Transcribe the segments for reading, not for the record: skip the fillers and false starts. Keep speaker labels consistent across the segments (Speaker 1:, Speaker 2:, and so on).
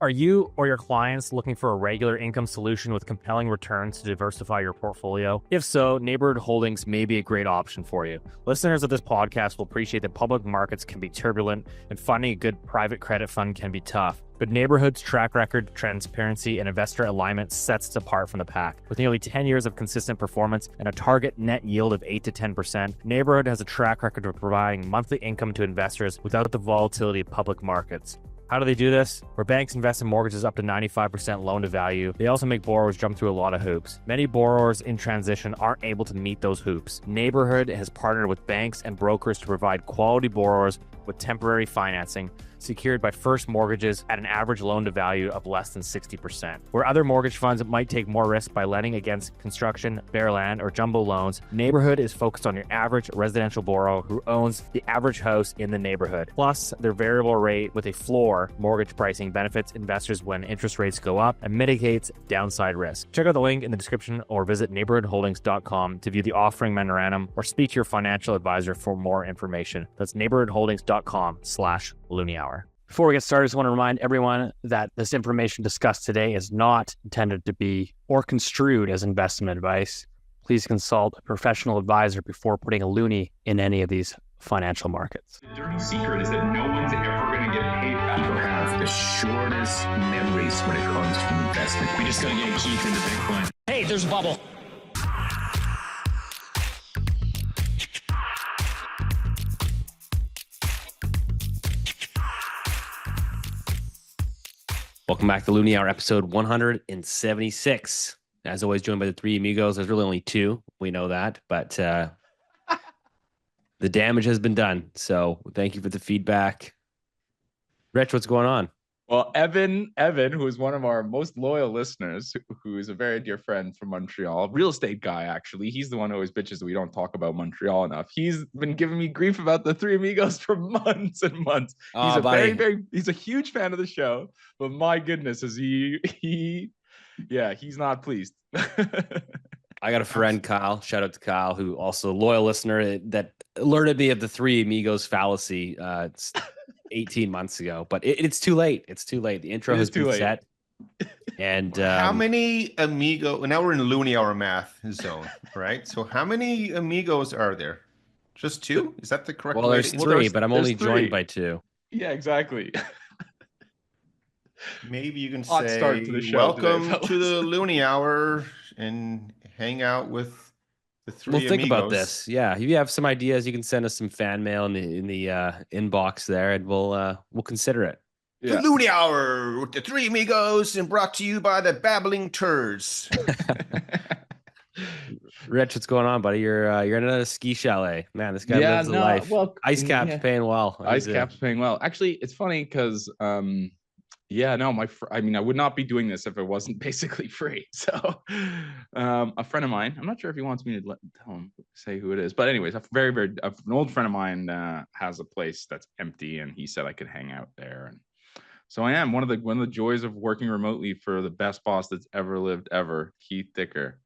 Speaker 1: Are you or your clients looking for a regular income solution with compelling returns to diversify your portfolio? If so, Neighborhood Holdings may be a great option for you. Listeners of this podcast will appreciate that public markets can be turbulent and finding a good private credit fund can be tough. But Neighborhood's track record, transparency, and investor alignment sets it apart from the pack. With nearly 10 years of consistent performance and a target net yield of 8 to 10%, Neighborhood has a track record of providing monthly income to investors without the volatility of public markets. How do they do this? Where banks invest in mortgages up to 95% loan to value, they also make borrowers jump through a lot of hoops. Many borrowers in transition aren't able to meet those hoops. Neighborhood has partnered with banks and brokers to provide quality borrowers with temporary financing secured by first mortgages at an average loan to value of less than 60%. Where other mortgage funds might take more risk by lending against construction, bare land, or jumbo loans, Neighborhood is focused on your average residential borrower who owns the average house in the neighborhood. Plus, their variable rate with a floor mortgage pricing benefits investors when interest rates go up and mitigates downside risk. Check out the link in the description or visit neighborhoodholdings.com to view the offering memorandum or speak to your financial advisor for more information. That's neighborhoodholdings.com/Loonie Hour. Before we get started, I just want to remind everyone that this information discussed today is not intended to be or construed as investment advice. Please consult a professional advisor before putting a loonie in any of these financial markets.
Speaker 2: The dirty secret is that no one's ever going to get paid back or have the shortest memories when it comes to investment. We just got to get Keith into Bitcoin.
Speaker 3: Hey, there's a bubble.
Speaker 4: Welcome back to Loonie Hour, episode 176. As always, joined by the three amigos. There's really only two. We know that, but the damage has been done. So thank you for the feedback. Rich, what's going on?
Speaker 5: Well, Evan, who is one of our most loyal listeners, who is a very dear friend from Montreal, real estate guy, actually. He's the one who always bitches that we don't talk about Montreal enough. He's been giving me grief about the Three Amigos for months and months. He's he's a huge fan of the show, but my goodness, is he's not pleased.
Speaker 4: I got a friend, Kyle. Shout out to Kyle, who also a loyal listener that alerted me of the Three Amigos fallacy. It's 18 months ago, but it's too late. It's too late. The intro has been set. And
Speaker 6: how many amigo? Now we're in Loonie Hour math zone, right? So how many amigos are there? Just two? Is that the correct?
Speaker 4: Well, there's three, but I'm only joined by two.
Speaker 5: Yeah, exactly.
Speaker 6: Maybe you can
Speaker 5: Hot
Speaker 6: say
Speaker 5: start to the show
Speaker 6: welcome
Speaker 5: today,
Speaker 6: to the Loonie Hour and hang out with the three
Speaker 4: We'll think
Speaker 6: amigos.
Speaker 4: about this. Yeah, if you have some ideas, you can send us some fan mail in the inbox there, and we'll consider it.
Speaker 6: The Loonie Hour with the three amigos, and brought to you by the Babbling Turds.
Speaker 4: Rich, what's going on, buddy? You're in a ski chalet. Man, this guy lives the life.
Speaker 5: Well,
Speaker 4: Ice Cap's paying well.
Speaker 5: Ice Cap's paying well. Actually, it's funny because I would not be doing this if it wasn't basically free. So a friend of mine, I'm not sure if he wants me to tell him, say who it is, but anyways, an old friend of mine has a place that's empty, and he said I could hang out there. And so I am one of the joys of working remotely for the best boss that's ever lived ever, Keith Dicker.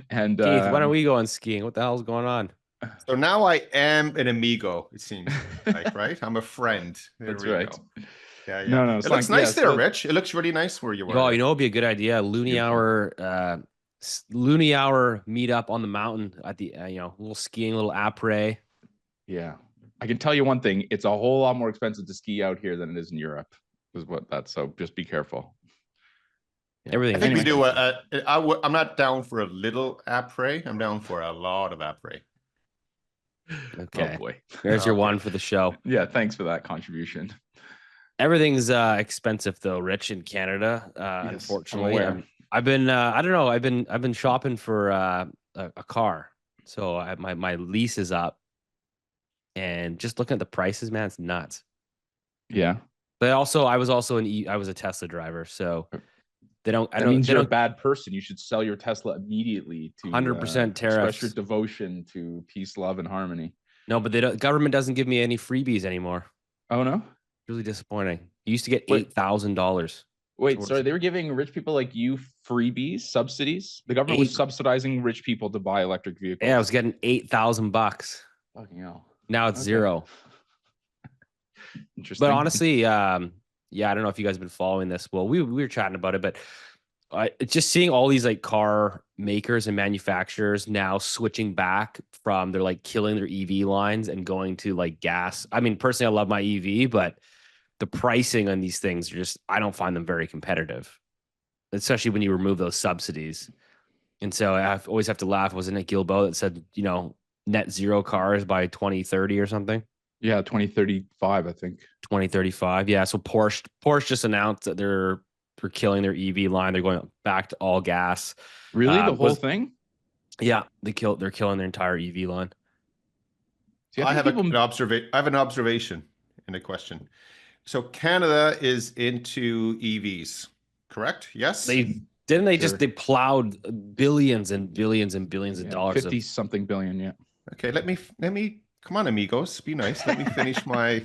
Speaker 5: And
Speaker 4: Keith, why don't we go on skiing? What the hell's going on?
Speaker 6: So now I am an amigo, it seems like, right? I'm a friend.
Speaker 5: That's right.
Speaker 6: Go. Yeah.
Speaker 5: No,
Speaker 6: it looks nice there, Rich. It looks really nice where you were.
Speaker 4: Oh, you know, it'd be a good idea. Loonie Hour meet up on the mountain at the little skiing, little après.
Speaker 5: Yeah, I can tell you one thing: it's a whole lot more expensive to ski out here than it is in Europe. So just be careful.
Speaker 4: Everything.
Speaker 6: I think we do. I'm not down for a little après. I'm down for a lot of après.
Speaker 4: Okay.
Speaker 5: Oh boy.
Speaker 4: There's your one for the show.
Speaker 5: Yeah, thanks for that contribution.
Speaker 4: Everything's expensive though, Rich, in Canada.
Speaker 5: Yes,
Speaker 4: unfortunately, I've been I don't know. I've been shopping for a car, so my lease is up, and just looking at the prices, man, it's nuts.
Speaker 5: Yeah,
Speaker 4: but also I was a Tesla driver, so
Speaker 5: that means you're a bad person. You should sell your Tesla immediately to
Speaker 4: 100% tariffs.
Speaker 5: Express your devotion to peace, love, and harmony.
Speaker 4: No, but government doesn't give me any freebies anymore.
Speaker 5: Oh no.
Speaker 4: Really disappointing. You used to get $8,000.
Speaker 5: Wait, sorry, they were giving rich people like you freebies, subsidies. The government was subsidizing rich people to buy electric vehicles.
Speaker 4: Yeah, I was getting $8,000.
Speaker 5: Fucking hell.
Speaker 4: Now it's zero.
Speaker 5: Interesting.
Speaker 4: But honestly, yeah, I don't know if you guys have been following this. Well, we were chatting about it, but just seeing all these like car makers and manufacturers now switching back from they're like killing their EV lines and going to like gas. I mean, personally, I love my EV, but the pricing on these things are just, I don't find them very competitive, especially when you remove those subsidies. And so always have to laugh. Wasn't it Gilbo that said, net zero cars by 2030 or something?
Speaker 5: Yeah, 2035, I think.
Speaker 4: 2035. Yeah. So Porsche just announced that they're killing their EV line. They're going back to all gas.
Speaker 5: Really? The whole thing?
Speaker 4: Yeah, they're killing their entire EV line.
Speaker 6: See, I have an observation and a question. So Canada is into EVs, correct? Yes.
Speaker 4: They plowed billions and billions and billions of dollars.
Speaker 5: 50 something billion. Yeah.
Speaker 6: Okay. Let me come on, amigos. Be nice. Let me finish my.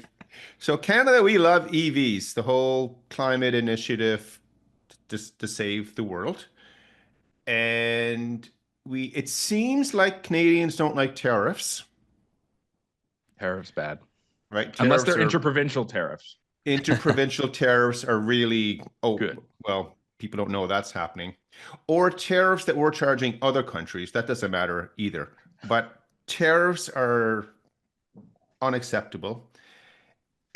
Speaker 6: So Canada, we love EVs. The whole climate initiative to save the world, and it seems like Canadians don't like tariffs.
Speaker 5: Tariffs bad,
Speaker 6: right?
Speaker 5: Unless they're interprovincial tariffs.
Speaker 6: Interprovincial tariffs are really
Speaker 5: good.
Speaker 6: Well, people don't know that's happening, or tariffs that we're charging other countries. That doesn't matter either. But tariffs are unacceptable.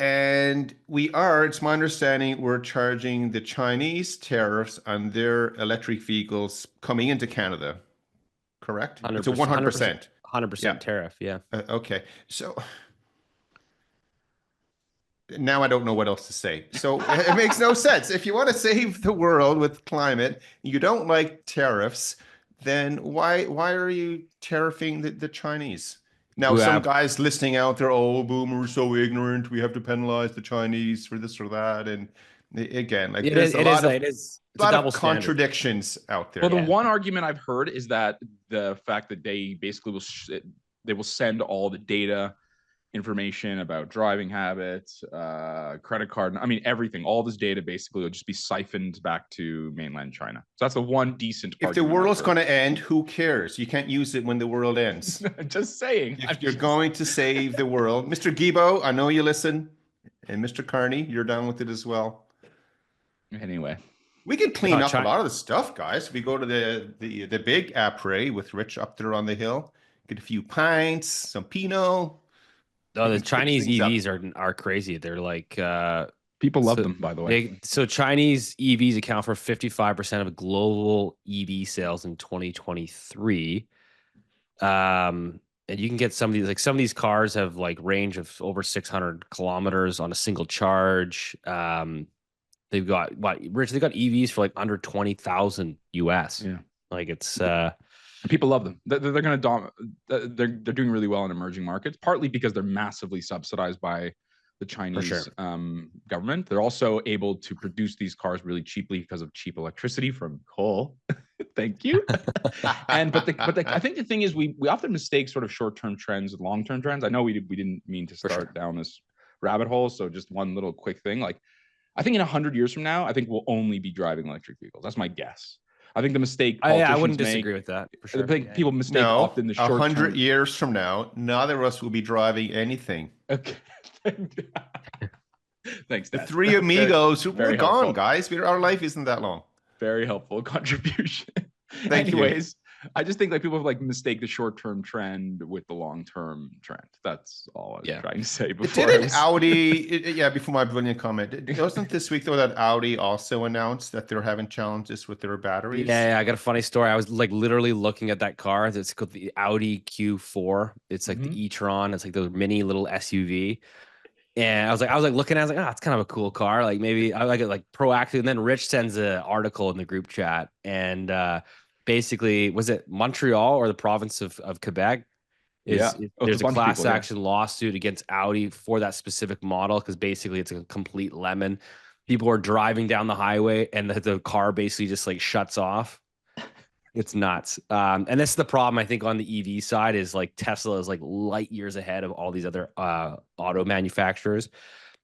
Speaker 6: And it's my understanding, we're charging the Chinese tariffs on their electric vehicles coming into Canada. Correct? It's a 100%.
Speaker 4: 100% tariff, yeah.
Speaker 6: Okay. So now I don't know what else to say. So it makes no sense. If you want to save the world with climate, you don't like tariffs, then why are you tariffing the Chinese? Now, some guys listening out there, boomers so ignorant, we have to penalize the Chinese for this or that. And again, like there's a lot of contradictions out there.
Speaker 5: Well, the one argument I've heard is that the fact that they basically will send all the data information about driving habits, credit card, everything, all this data basically will just be siphoned back to mainland China. So that's the one decent
Speaker 6: argument. If the world's going to end, who cares? You can't use it when the world ends.
Speaker 5: Just saying.
Speaker 6: If you're going to save the world. Mr. Guibo, I know you listen. And Mr. Carney, you're down with it as well.
Speaker 5: Anyway.
Speaker 6: We can clean up a lot of the stuff, guys. We go to the big après with Rich up there on the hill. Get a few pints, some Pinot.
Speaker 4: Oh, the Chinese EVs are crazy. They're like
Speaker 5: people love them, by the way.
Speaker 4: So Chinese EVs account for 55% of global EV sales in 2023. And you can get some of these cars have like range of over 600 kilometers on a single charge. They've got Rich? They got EVs for like under 20,000 US.
Speaker 5: Yeah,
Speaker 4: like it's.
Speaker 5: People love them. They're going to they're doing really well in emerging markets, partly because they're massively subsidized by the Chinese government. They're also able to produce these cars really cheaply because of cheap electricity from coal. Thank you. But I think the thing is we often mistake sort of short-term trends with long-term trends. I know we didn't mean to start down this rabbit hole. So just one little quick thing. Like I think in 100 years from now, I think we'll only be driving electric vehicles. That's my guess. I think the mistake
Speaker 4: I wouldn't disagree with that for sure.
Speaker 5: I think people mistake often the short
Speaker 6: 100 years from now, neither of us will be driving anything.
Speaker 5: Okay. Thanks, Dad.
Speaker 6: The three amigos, we're gone, guys. Our life isn't that long.
Speaker 5: Very helpful contribution. Anyways, I just think like people like mistake the short-term trend with the long-term trend. That's all I was trying to say before.
Speaker 6: Didn't Audi, before my brilliant comment, wasn't this week though that Audi also announced that they're having challenges with their batteries?
Speaker 4: Yeah, I got a funny story. I was like literally looking at that car. It's called the Audi Q4. It's like the e-tron. It's like the mini little SUV. And I was like looking at it, I was like, it's kind of a cool car. Like maybe I like it like proactive. And then Rich sends an article in the group chat and basically, was it Montreal or the province of Quebec? There's a class action lawsuit against Audi for that specific model because basically it's a complete lemon. People are driving down the highway and the car basically just like shuts off. It's nuts. And this is the problem, I think, on the EV side is like Tesla is like light years ahead of all these other auto manufacturers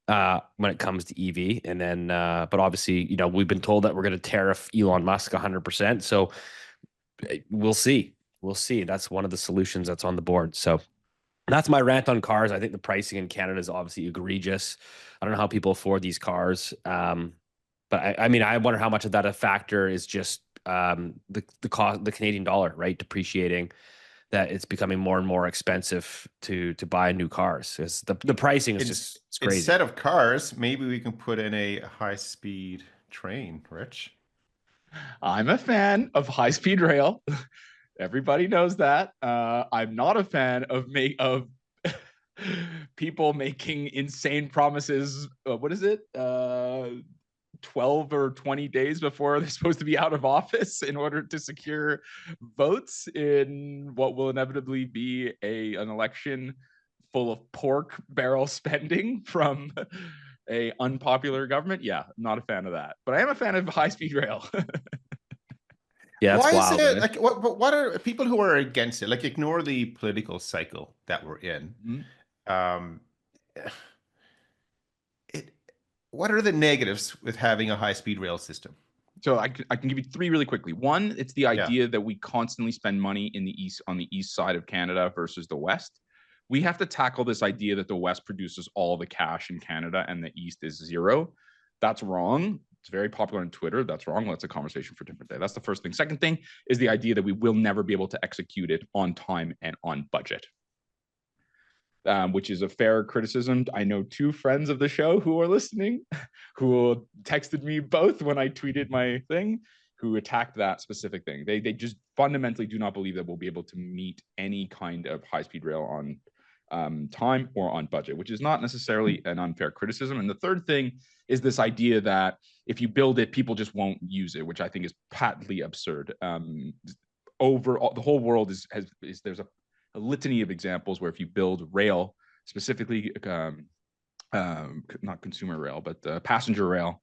Speaker 4: when it comes to EV. And then, but obviously, we've been told that we're going to tariff Elon Musk 100%. So we'll see. That's one of the solutions that's on the board. So That's my rant on cars. I think the pricing in Canada is obviously egregious. I don't know how people afford these cars. But I mean, I wonder how much of that a factor is just the cost, the Canadian dollar, right, depreciating, that it's becoming more and more expensive to buy new cars. Because the pricing is just it's crazy.
Speaker 6: Instead of cars, maybe we can put in a high-speed train, Rich.
Speaker 5: I'm a fan of high-speed rail. Everybody knows that. I'm not a fan of people making insane promises. What is it? 12 or 20 days before they're supposed to be out of office in order to secure votes in what will inevitably be an election full of pork barrel spending from a unpopular government. Yeah, I'm not a fan of that, but I am a fan of high-speed rail.
Speaker 4: Yeah, that's
Speaker 6: why
Speaker 4: wild,
Speaker 6: is it like what are people who are against it? Like, ignore the political cycle that we're in.
Speaker 5: Mm-hmm.
Speaker 6: What are the negatives with having a high-speed rail system?
Speaker 5: So I can give you three really quickly. One, it's the idea that we constantly spend money in the east, on the east side of Canada versus the west. We have to tackle this idea that the west produces all the cash in Canada and the east is zero. That's wrong. It's very popular on Twitter. That's wrong. That's a conversation for a different day. That's the first thing. Second thing is the idea that we will never be able to execute it on time and on budget, which is a fair criticism. I know two friends of the show who are listening, who texted me both when I tweeted my thing, who attacked that specific thing. They just fundamentally do not believe that we'll be able to meet any kind of high-speed rail on time or on budget, which is not necessarily an unfair criticism. And the third thing is this idea that if you build it, people just won't use it, which I think is patently absurd. Overall, the whole world there's a litany of examples where if you build rail, specifically not consumer rail, but passenger rail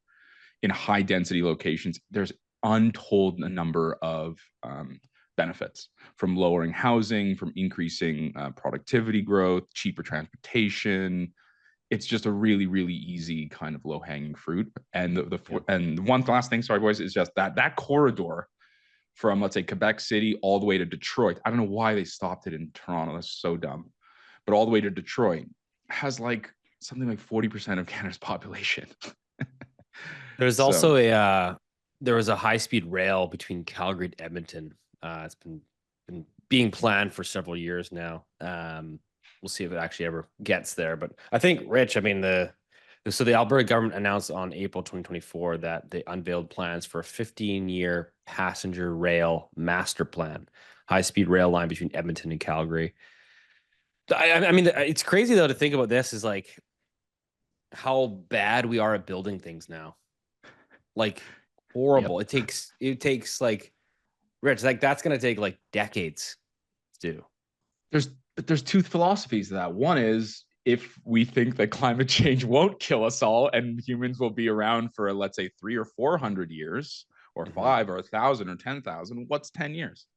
Speaker 5: in high density locations, there's untold number of benefits, from lowering housing, from increasing productivity growth, cheaper transportation. It's just a really, really easy kind of low hanging fruit. And and one last thing, sorry boys, is just that corridor from, let's say, Quebec City all the way to Detroit. I don't know why they stopped it in Toronto. That's so dumb. But all the way to Detroit has like something like 40% of Canada's population.
Speaker 4: There's also there was a high-speed rail between Calgary and Edmonton. It's been being planned for several years now. We'll see if it actually ever gets there. But I think, Rich, I mean, the Alberta government announced on April 2024 that they unveiled plans for a 15-year passenger rail master plan, high-speed rail line between Edmonton and Calgary. I mean, it's crazy, though, to think about this is like how bad we are at building things now. Like, horrible. Yep. It takes like, Rich, like that's going to take like decades to do.
Speaker 5: There's two philosophies to that. One is, if we think that climate change won't kill us all and humans will be around for, let's say, 300 or 400 years, or 5 or 1,000 or 10,000, what's 10 years?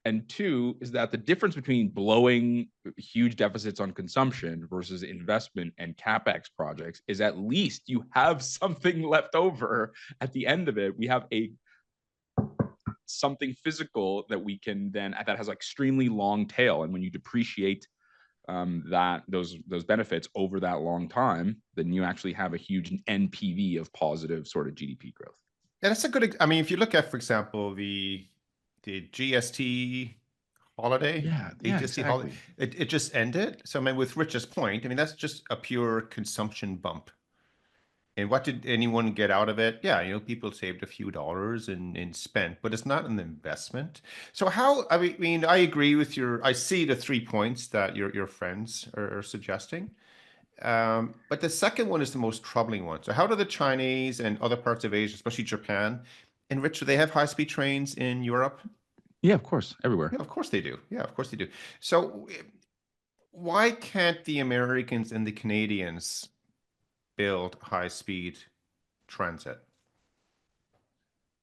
Speaker 5: And two is that the difference between blowing huge deficits on consumption versus investment and CapEx projects is at least you have something left over at the end of it. We have something physical that we can then, that has extremely long tail. And when you depreciate those benefits over that long time, then you actually have a huge NPV of positive sort of GDP growth.
Speaker 6: Yeah, that's a good. I mean, if you look at, for example, the GST holiday,
Speaker 5: exactly.
Speaker 6: holiday, it just ended. So I mean, with Rich's point, I mean, that's just a pure consumption bump. And what did anyone get out of it? Yeah, people saved a few dollars and spent, but it's not an investment. So how, I mean, I agree with I see the 3 points that your friends are suggesting. But the second one is the most troubling one. So how do the Chinese and other parts of Asia, especially Japan, and Rich, do they have high-speed trains in Europe?
Speaker 5: Yeah, of course, everywhere.
Speaker 6: Yeah, of course they do. Yeah, of course they do. So why can't the Americans and the Canadians build high-speed transit?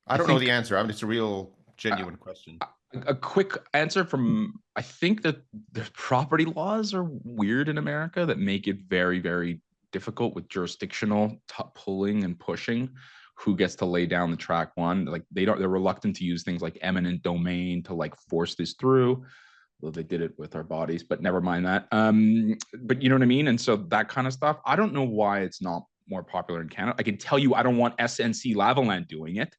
Speaker 6: I don't know the answer. I mean, it's a real genuine question.
Speaker 5: A quick answer from, I think that the property laws are weird in America that make it very, very difficult with jurisdictional pulling and pushing who gets to lay down the track one. Like they're reluctant to use things like eminent domain to like force this through. though they did it with our bodies, but never mind that. But you know what I mean? And so that kind of stuff, I don't know why it's not more popular in Canada. I can tell you, I don't want SNC Lavalin doing it.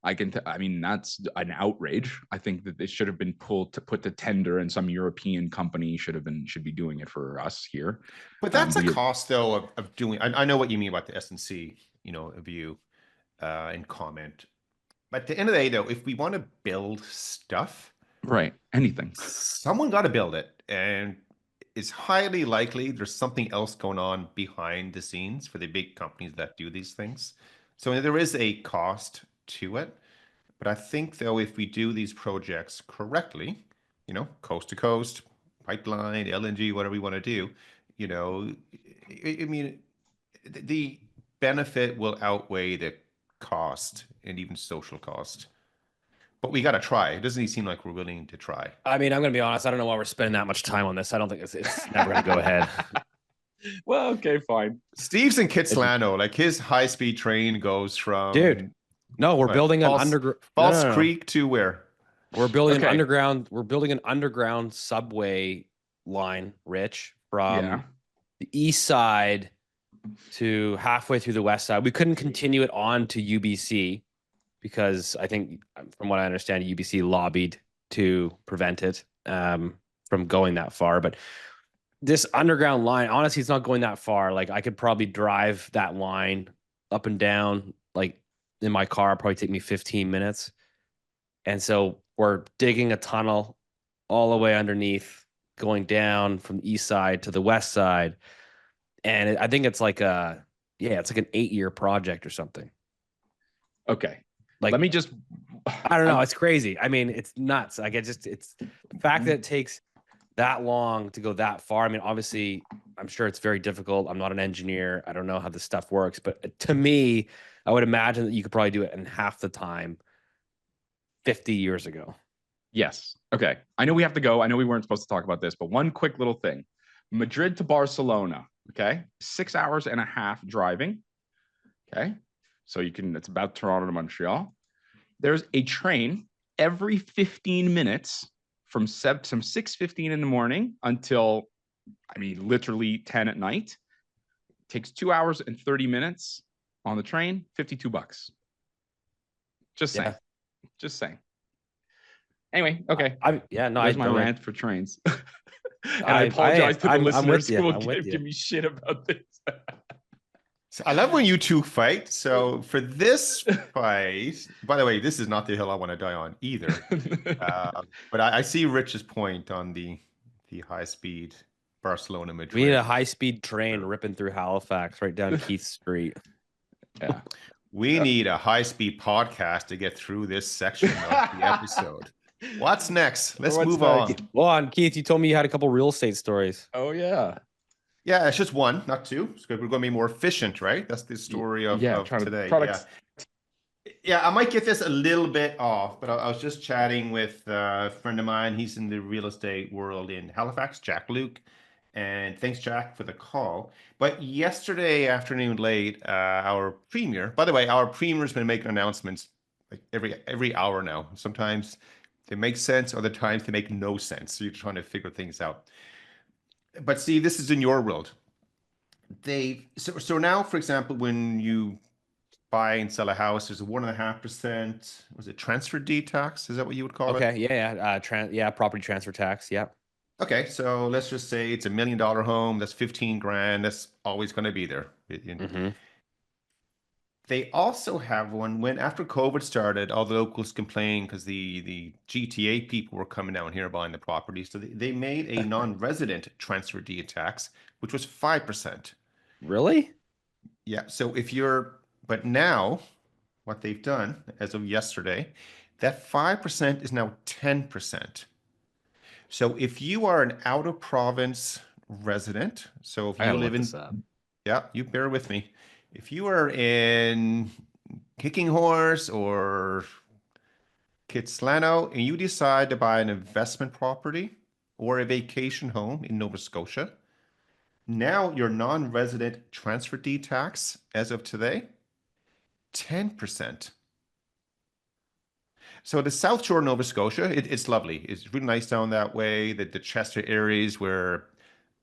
Speaker 5: I mean, that's an outrage. I think that they should have been put to tender, and some European company should be doing it for us here.
Speaker 6: But that's a cost, though, of doing. I know what you mean about the SNC, view and comment. But at the end of the day, though, if we want to build stuff,
Speaker 5: right, anything,
Speaker 6: someone got to build it, and it's highly likely there's something else going on behind the scenes for the big companies that do these things. So there is a cost to it. But I think, though, if we do these projects correctly, coast to coast, pipeline, LNG, whatever we want to do, I mean, the benefit will outweigh the cost and even social cost. But we got to try. It doesn't seem like we're willing to try.
Speaker 4: I mean, I'm going to be honest. I don't know why we're spending that much time on this. I don't think it's never going to go ahead.
Speaker 5: Well, okay, fine.
Speaker 6: Steve's in Kitsilano. Like, his high-speed train goes from...
Speaker 4: Dude, no, we're building an underground...
Speaker 6: False Creek to where?
Speaker 4: We're building an underground... We're building an underground subway line, Rich, from the east side to halfway through the west side. We couldn't continue it on to UBC because I think, from what I understand, UBC lobbied to prevent it from going that far. But this underground line, honestly, it's not going that far. Like, I could probably drive that line up and down, like, in my car. It'd probably take me 15 minutes. And so we're digging a tunnel all the way underneath, going down from the east side to the west side. And I think it's like it's like an 8-year project or something.
Speaker 5: Okay.
Speaker 4: Like,
Speaker 5: let me just,
Speaker 4: I don't know. It's crazy. I mean, it's nuts. Like, it's the fact that it takes that long to go that far. I mean, obviously, I'm sure it's very difficult. I'm not an engineer. I don't know how this stuff works. But to me, I would imagine that you could probably do it in half the time 50 years ago.
Speaker 5: Yes. Okay. I know we have to go. I know we weren't supposed to talk about this, but one quick little thing. Madrid to Barcelona. Okay. 6 hours and a half driving. Okay. So it's about Toronto to Montreal. There's a train every 15 minutes from 6:15 in the morning until, literally 10 at night. It takes 2 hours and 30 minutes on the train, $52. Just saying. Just saying. Anyway, okay. There's my rant for trains. And I apologize to the listeners who will give me shit about this.
Speaker 6: So I love when you two fight. So for this fight, by the way, this is not the hill I want to die on either. But I see Rich's point on the high-speed Barcelona Madrid.
Speaker 4: We need a high-speed train ripping through Halifax right down Keith Street.
Speaker 5: Yeah.
Speaker 6: We need a high-speed podcast to get through this section of the episode. What's next? Let's move on.
Speaker 4: Go on, Keith. You told me you had a couple real estate stories.
Speaker 5: Oh, yeah.
Speaker 6: Yeah, it's just one, not two. So we're going to be more efficient, right? That's the story of today. Yeah, I might get this a little bit off, but I was just chatting with a friend of mine. He's in the real estate world in Halifax, Jack Luke. And thanks, Jack, for the call. But yesterday afternoon late, our premier, by the way, our premier's been making announcements like every hour now. Sometimes they make sense, other times they make no sense. So you're trying to figure things out. But see, this is in your world. So now, for example, when you buy and sell a house, there's a 1.5%. Was it transfer deed tax? Is that what you would call it?
Speaker 4: Okay, property transfer tax. Yeah.
Speaker 6: Okay, so let's just say it's $1 million home. That's $15,000. That's always going to be there.
Speaker 4: Mm-hmm.
Speaker 6: They also have one when after COVID started, all the locals complained because the GTA people were coming down here buying the property. So they made a non-resident transfer deed tax, which was 5%.
Speaker 4: Really?
Speaker 6: Yeah. So but now what they've done as of yesterday, that 5% is now 10%. So if you are an out of province resident, so if you live in, you bear with me. If you are in Kicking Horse or Kitsilano and you decide to buy an investment property or a vacation home in Nova Scotia, now your non-resident transfer deed tax as of today, 10%. So the South Shore of Nova Scotia, it's lovely. It's really nice down that way. The Chester areas where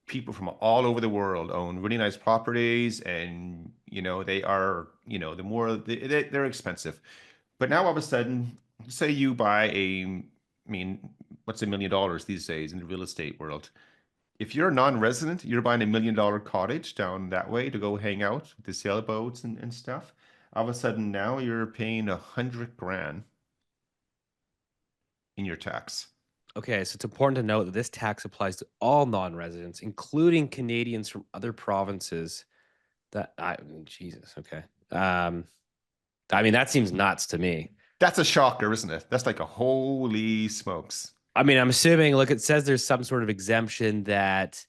Speaker 6: people from all over the world own really nice properties, and they are, the more they're expensive. But now all of a sudden, say you buy I mean, what's $1 million these days in the real estate world? If you're a non-resident, you're buying $1 million cottage down that way to go hang out with the sailboats and stuff. All of a sudden now you're paying $100,000 in your tax.
Speaker 4: Okay, so it's important to note that this tax applies to all non-residents, including Canadians from other provinces. Jesus, okay. I mean, that seems nuts to me.
Speaker 6: That's a shocker, isn't it? That's like a holy smokes.
Speaker 4: I mean, I'm assuming, look, it says there's some sort of exemption that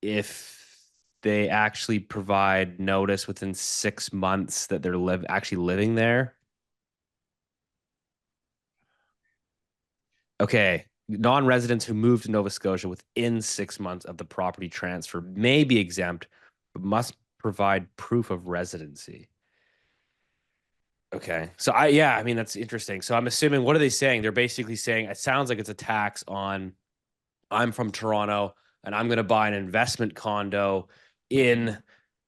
Speaker 4: if they actually provide notice within 6 months that they're actually living there. Okay, non-residents who move to Nova Scotia within 6 months of the property transfer may be exempt, but must provide proof of residency. Okay, so I mean, that's interesting. So I'm assuming, what are they saying? They're basically saying, it sounds like it's a tax on, I'm from Toronto and I'm going to buy an investment condo in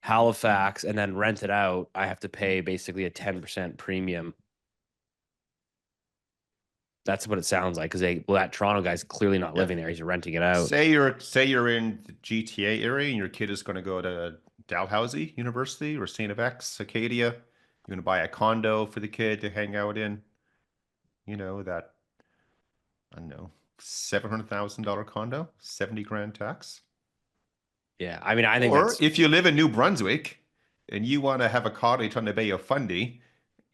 Speaker 4: Halifax and then rent it out. I have to pay basically a 10% premium. That's what it sounds like, because that Toronto guy's clearly not living there. He's renting it out.
Speaker 6: Say you're in the GTA area and your kid is going to go to Dalhousie University or St. FX, Acadia. You're going to buy a condo for the kid to hang out in. That, I don't know, $700,000 condo, $70,000 tax.
Speaker 4: Yeah, I mean, I think.
Speaker 6: Or if you live in New Brunswick and you want to have a cottage on the Bay of Fundy,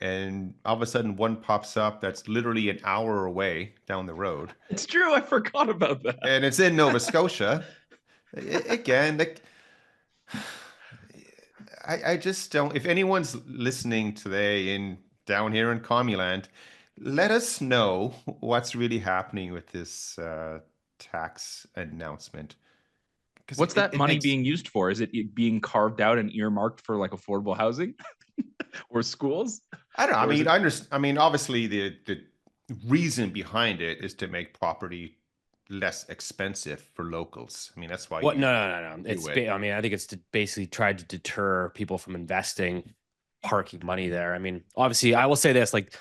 Speaker 6: and all of a sudden one pops up that's literally an hour away down the road.
Speaker 5: It's true. I forgot about that.
Speaker 6: And it's in Nova Scotia. Again, I just don't. If anyone's listening today down here in Commuland, let us know what's really happening with this tax announcement.
Speaker 5: What's that money being used for? Is it being carved out and earmarked for like affordable housing or schools?
Speaker 6: I don't know. I mean, obviously the reason behind it is to make property less expensive for locals. I mean, that's why.
Speaker 4: No. I mean, I think it's to basically try to deter people from investing, parking money there. I mean, obviously, I will say this: like,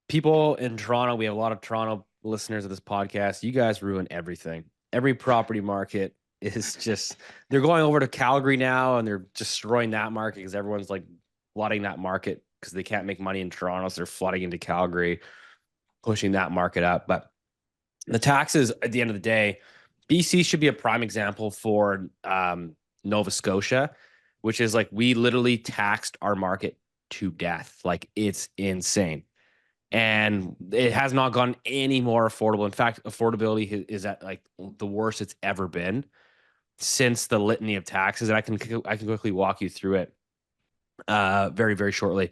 Speaker 4: people in Toronto, we have a lot of Toronto listeners of this podcast. You guys ruin everything. Every property market is just. They're going over to Calgary now, and they're destroying that market because everyone's like flooding that market because they can't make money in Toronto, so they're flooding into Calgary, pushing that market up. But the taxes, at the end of the day, BC should be a prime example for Nova Scotia, which is like, we literally taxed our market to death. Like, it's insane. And it has not gotten any more affordable. In fact, affordability is at like the worst it's ever been since the litany of taxes. And I can quickly walk you through it very, very shortly.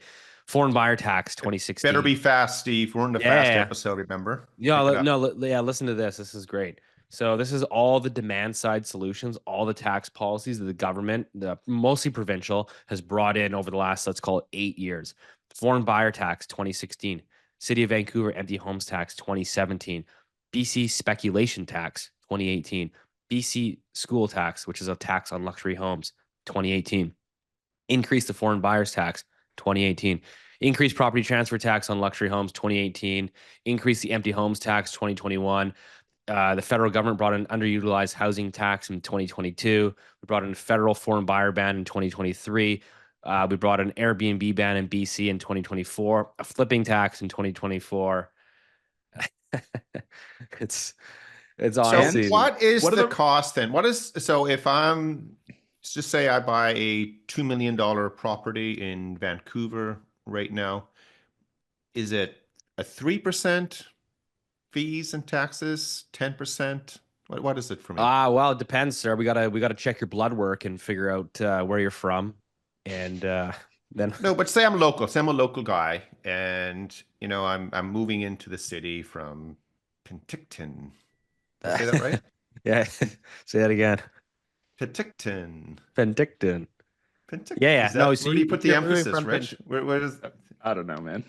Speaker 4: Foreign buyer tax 2016.
Speaker 6: Better be fast, Steve. We're in the fast episode, remember?
Speaker 4: Listen to this. This is great. So this is all the demand side solutions, all the tax policies that the government, mostly provincial, has brought in over the last, let's call it 8 years. Foreign buyer tax 2016. City of Vancouver empty homes tax 2017. BC speculation tax 2018. BC school tax, which is a tax on luxury homes, 2018. Increase the foreign buyers tax 2018. Increased property transfer tax on luxury homes 2018. Increase the empty homes tax 2021. The federal government brought in underutilized housing tax in 2022. We brought in a federal foreign buyer ban in 2023. We brought an Airbnb ban in BC in 2024. A flipping tax in 2024. It's honestly.
Speaker 6: So what is the cost then? So if let's just say I buy a $2 million property in Vancouver right now, is it a 3% fees and taxes, 10%? What is it for me?
Speaker 4: Well, it depends, sir. We gotta check your blood work and figure out where you're from, and then.
Speaker 6: No, but say I'm local. Say I'm a local guy, and I'm moving into the city from Penticton. Did I say that right?
Speaker 4: Yeah, say that again.
Speaker 6: Penticton.
Speaker 4: Yeah.
Speaker 6: So where do you put the emphasis, Rich? Where is?
Speaker 5: I don't know, man.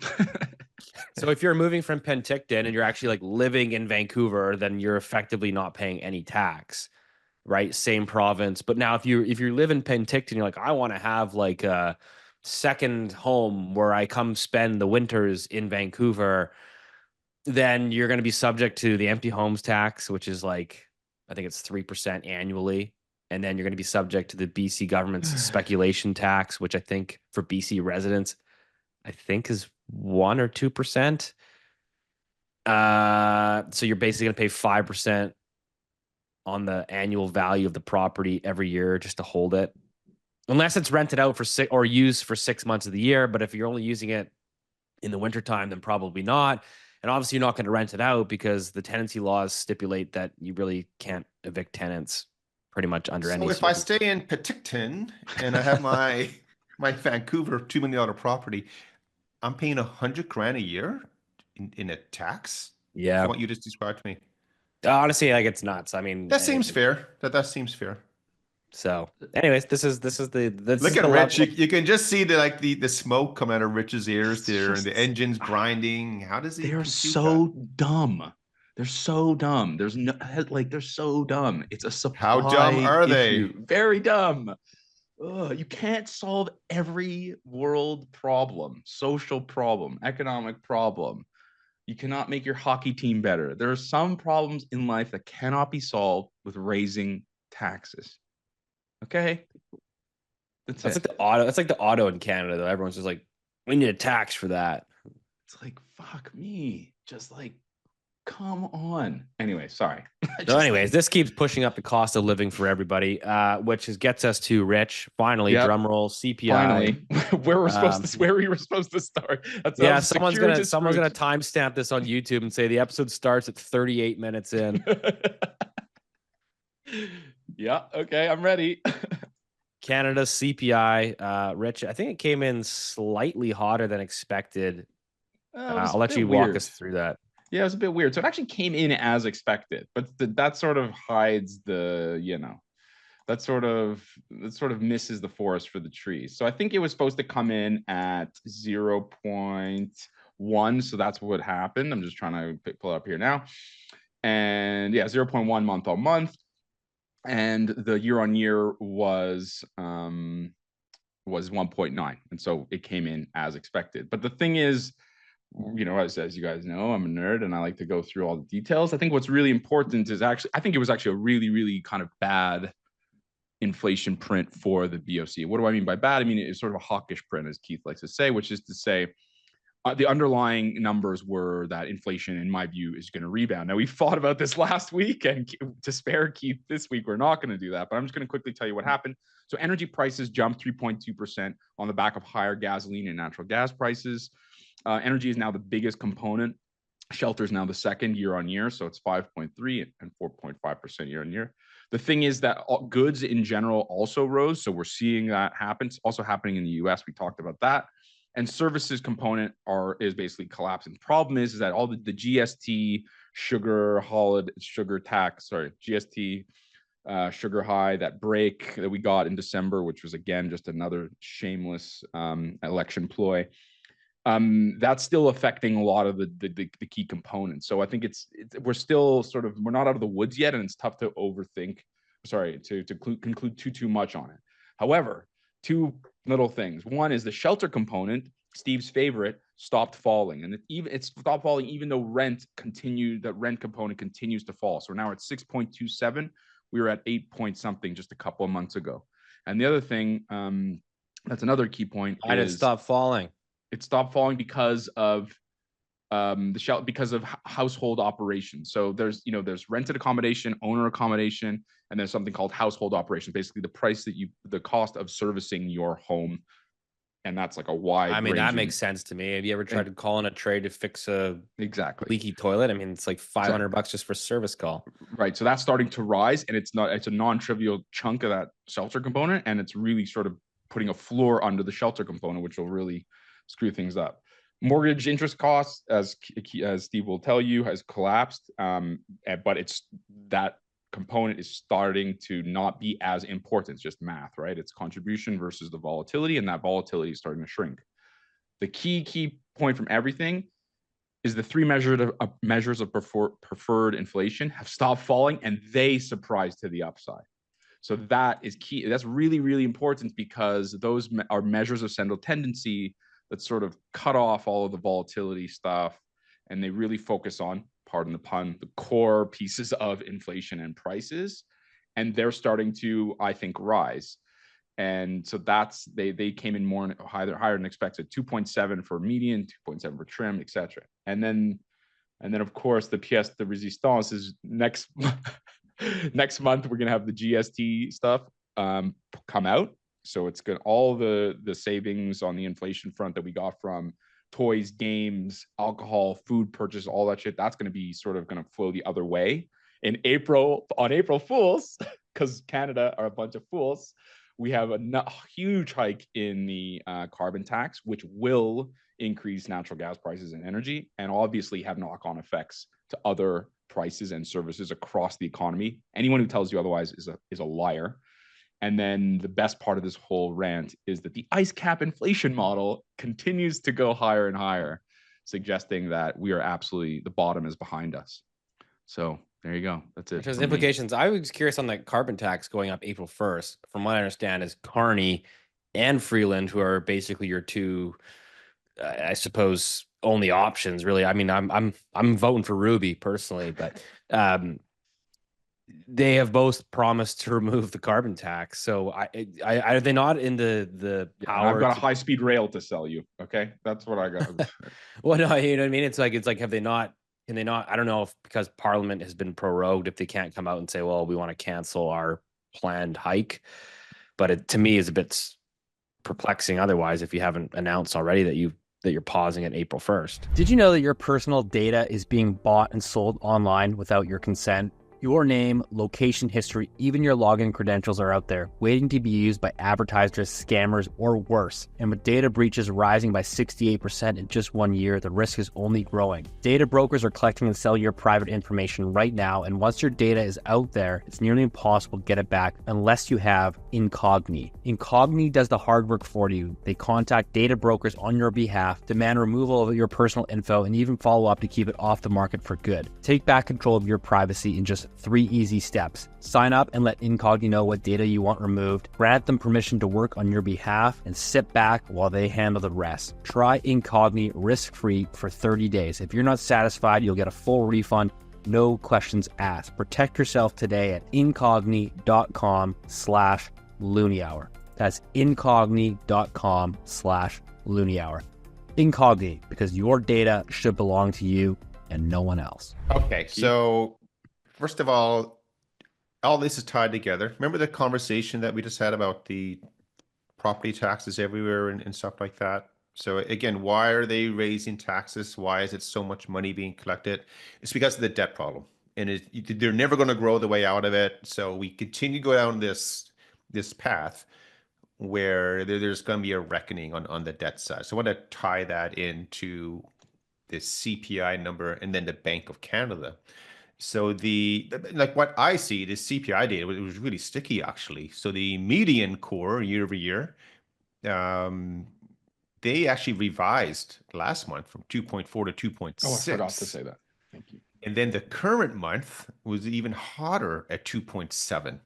Speaker 4: So if you're moving from Penticton and you're actually like living in Vancouver, then you're effectively not paying any tax, right? Same province. But now if you live in Penticton, you're like, I want to have like a second home where I come spend the winters in Vancouver, then you're going to be subject to the empty homes tax, which is like, I think it's 3% annually. And then you're going to be subject to the BC government's speculation tax, which I think for BC residents, I think is 1 or 2%. So you're basically going to pay 5% on the annual value of the property every year just to hold it, unless it's rented out for or used for 6 months of the year. But if you're only using it in the wintertime, then probably not. And obviously you're not going to rent it out because the tenancy laws stipulate that you really can't evict tenants pretty much under any.
Speaker 6: So if I stay in Penticton and I have my Vancouver $2 million property, I'm paying $100,000 a year in a tax.
Speaker 4: Yeah,
Speaker 6: From what you just described to me.
Speaker 4: Honestly, like, it's nuts. I mean,
Speaker 6: that seems fair. That seems fair.
Speaker 4: So, anyways, this is the
Speaker 6: look at Rich. You can just see the smoke come out of Rich's ears there, and the engine's grinding. How does he?
Speaker 5: They're so dumb. They're so dumb. There's no they're so dumb. It's a supply.
Speaker 6: How dumb are
Speaker 5: issue.
Speaker 6: they?
Speaker 5: Very dumb. You can't solve every world problem, social problem, economic problem. You cannot make your hockey team better. There are some problems in life that cannot be solved with raising taxes. Okay? That's
Speaker 4: like the auto. That's like the auto in Canada, though. Everyone's just like, we need a tax for that.
Speaker 5: It's like, fuck me. Just like, come on. Anyway, sorry.
Speaker 4: So anyways, this keeps pushing up the cost of living for everybody, which gets us to Rich. Finally, drum roll, CPI.
Speaker 5: Finally, where we were supposed to start.
Speaker 4: That's someone's gonna timestamp this on YouTube and say the episode starts at 38 minutes in.
Speaker 5: Yeah. Okay, I'm ready.
Speaker 4: Canada's CPI, Rich. I think it came in slightly hotter than expected. I'll let you walk us through that.
Speaker 5: Yeah, it was a bit weird. So it actually came in as expected, but that sort of hides the, that sort of misses the forest for the trees. So I think it was supposed to come in at 0.1. So that's what happened. I'm just trying to pull it up here now. And yeah, 0.1 month on month. And the year on year was 1.9. And so it came in as expected. But the thing is, as you guys know, I'm a nerd and I like to go through all the details. I think what's really important is I think it was actually a really, really kind of bad inflation print for the BOC. What do I mean by bad? I mean, it's sort of a hawkish print, as Keith likes to say, which is to say the underlying numbers were that inflation, in my view, is going to rebound. Now, we fought about this last week, and to spare Keith this week, we're not going to do that, but I'm just going to quickly tell you what happened. So energy prices jumped 3.2% on the back of higher gasoline and natural gas prices. Energy is now the biggest component. Shelter is now the second year on year. So it's 5.3 and 4.5% year on year. The thing is that goods in general also rose. So we're seeing that happen. It's also happening in the US. We talked about that. And services component is basically collapsing. The problem is that all the GST sugar high, that break that we got in December, which was again just another shameless election ploy. That's still affecting a lot of the key components. So I think we're still we're not out of the woods yet, and it's tough to conclude too much on it. However, two little things. One is the shelter component, Steve's favorite, stopped falling, and it stopped falling even though rent component continues to fall. So now at 6.27. We were at 8 point something just a couple of months ago. And the other thing, that's another key point.
Speaker 4: Why did it stop falling?
Speaker 5: It stopped falling because of household operations. So there's rented accommodation, owner accommodation, and there's something called household operations. Basically, the cost of servicing your home, and that's like a wide.
Speaker 4: I mean, that makes sense to me. Have you ever tried to call in a trade to fix a leaky toilet? I mean, it's like $500 just for service call.
Speaker 5: Right. So that's starting to rise, and it's a non-trivial chunk of that shelter component, and it's really sort of putting a floor under the shelter component, which will really screw things up. Mortgage interest costs, as Steve will tell you, has collapsed, but that component is starting to not be as important. It's just math, right? It's contribution versus the volatility, and that volatility is starting to shrink. The key point from everything is the three measures of preferred inflation have stopped falling, and they surprise to the upside. So that is key. That's really, really important, because those are measures of central tendency that sort of cut off all of the volatility stuff, and they really focus on, pardon the pun, the core pieces of inflation and prices, and they're starting to, I think, rise. And so that's they came in more higher than expected. 2.7 for median, 2.7 for trim, etc. And then of course the pièce de résistance is next next month. We're gonna have the GST stuff come out. So it's good. All the savings on the inflation front that we got from toys, games, alcohol, food purchase, all that shit, that's going to be sort of going to flow the other way in April, on April Fools, because Canada are a bunch of fools. We have a huge hike in the carbon tax, which will increase natural gas prices and energy, and obviously have knock-on effects to other prices and services across the economy. Anyone who tells you otherwise is a liar. And then the best part of this whole rant is that the ICE cap inflation model continues to go higher and higher, suggesting that we are absolutely, the bottom is behind us. So there you go. That's it.
Speaker 4: Which has implications. I was curious on the carbon tax going up April 1st. From what I understand, is Carney and Freeland, who are basically your two, I suppose, only options. Really, I mean, I'm voting for Ruby personally, but they have both promised to remove the carbon tax. So are they not in the power?
Speaker 5: I've got a high-speed rail to sell you. Okay, that's what I got.
Speaker 4: Well, no, you know what I mean. It's like have they not? Can they not? I don't know if because Parliament has been prorogued, if they can't come out and say, well, we want to cancel our planned hike. But it to me is a bit perplexing. Otherwise, if you haven't announced already that you're pausing at April 1st.
Speaker 1: Did you know that your personal data is being bought and sold online without your consent? Your name, location history, even your login credentials are out there, waiting to be used by advertisers, scammers, or worse. And with data breaches rising by 68% in just 1 year, the risk is only growing. Data brokers are collecting and selling your private information right now, and once your data is out there, it's nearly impossible to get it back unless you have Incogni. Incogni does the hard work for you. They contact data brokers on your behalf, demand removal of your personal info, and even follow up to keep it off the market for good. Take back control of your privacy in just 3 easy steps. Sign up and let Incogni know what data you want removed, grant them permission to work on your behalf, and sit back while they handle the rest. Try Incogni risk-free for 30 days. If you're not satisfied, you'll get a full refund, no questions asked. Protect yourself today at incogni.com/Loonie Hour. That's incogni.com/Loonie Hour. Incogni, because your data should belong to you and no one else.
Speaker 6: Okay, so first of all this is tied together. Remember the conversation that we just had about the property taxes everywhere and stuff like that? So again, why are they raising taxes? Why is it so much money being collected? It's because of the debt problem. And they're never going to grow the way out of it. So we continue to go down this path where there's going to be a reckoning on the debt side. So I want to tie that into the CPI number and then the Bank of Canada. So like what I see, the CPI data, it was really sticky actually. So the median core year over year, they actually revised last month from 2.4 to 2.6.
Speaker 5: Oh, I forgot to say that. Thank you.
Speaker 6: And then the current month was even hotter at 2.7.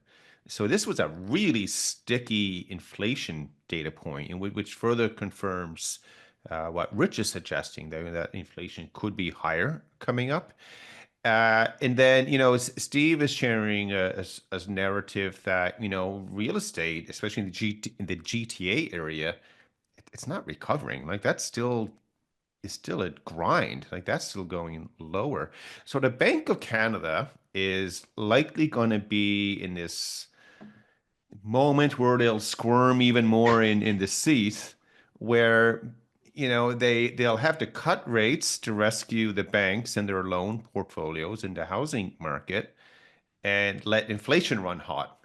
Speaker 6: So this was a really sticky inflation data point, which further confirms what Rich is suggesting, that inflation could be higher coming up. And then, Steve is sharing a narrative that, real estate, especially in the GTA area, it's not recovering. Like it's still a grind. Like that's still going lower. So the Bank of Canada is likely going to be in this moment where they'll squirm even more in the seat, where they'll have to cut rates to rescue the banks and their loan portfolios in the housing market and let inflation run hot,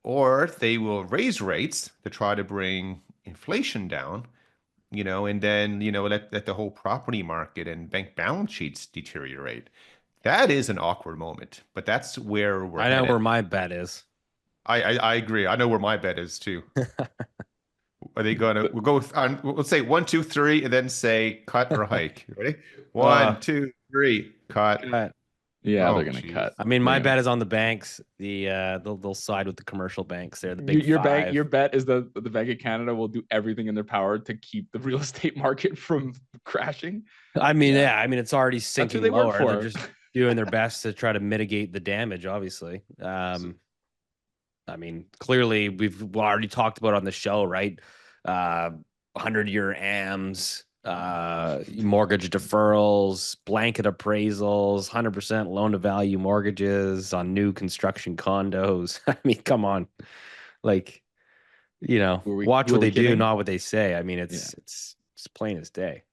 Speaker 6: or they will raise rates to try to bring inflation down, and then let the whole property market and bank balance sheets deteriorate. That is an awkward moment, but that's where we're
Speaker 4: I know where my bet is.
Speaker 6: I agree. I know where my bet is too. are they gonna? We'll go on. We'll say 1, 2, 3, and then say cut or hike. Ready? 1, 2, 3, cut.
Speaker 4: cut.
Speaker 5: Yeah,
Speaker 6: Oh,
Speaker 5: they're gonna
Speaker 6: geez.
Speaker 5: cut.
Speaker 4: I mean,
Speaker 5: They're
Speaker 4: my
Speaker 5: gonna
Speaker 4: bet
Speaker 5: cut.
Speaker 4: is on the banks. They'll side with the commercial banks. They're the big
Speaker 5: Your
Speaker 4: five.
Speaker 5: your bet is that the Bank of Canada will do everything in their power to keep the real estate market from crashing.
Speaker 4: I mean,
Speaker 5: Yeah.
Speaker 4: I mean, it's already
Speaker 5: That's who
Speaker 4: sinking
Speaker 5: they work
Speaker 4: lower. They're
Speaker 5: for.
Speaker 4: just doing their best to try to mitigate the damage, obviously. I mean, clearly we've already talked about on the show, right? 100-year AMs, mortgage deferrals, blanket appraisals, 100% loan to value mortgages on new construction condos. I mean, come on. Like, watch what they do, not what they say. I mean, it's plain as day.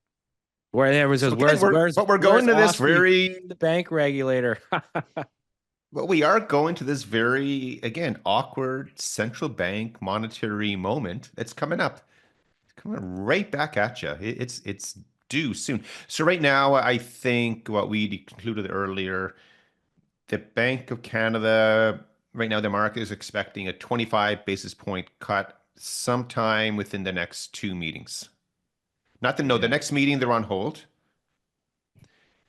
Speaker 4: Where everyone says,
Speaker 6: we're going to this very
Speaker 4: the bank regulator?
Speaker 6: Well, we are going to this very, again, awkward central bank monetary moment that's coming up. It's coming right back at you. It's due soon. So right now, I think what we concluded earlier, the Bank of Canada, right now, the market is expecting a 25 basis point cut sometime within the next 2 meetings. The next meeting, they're on hold.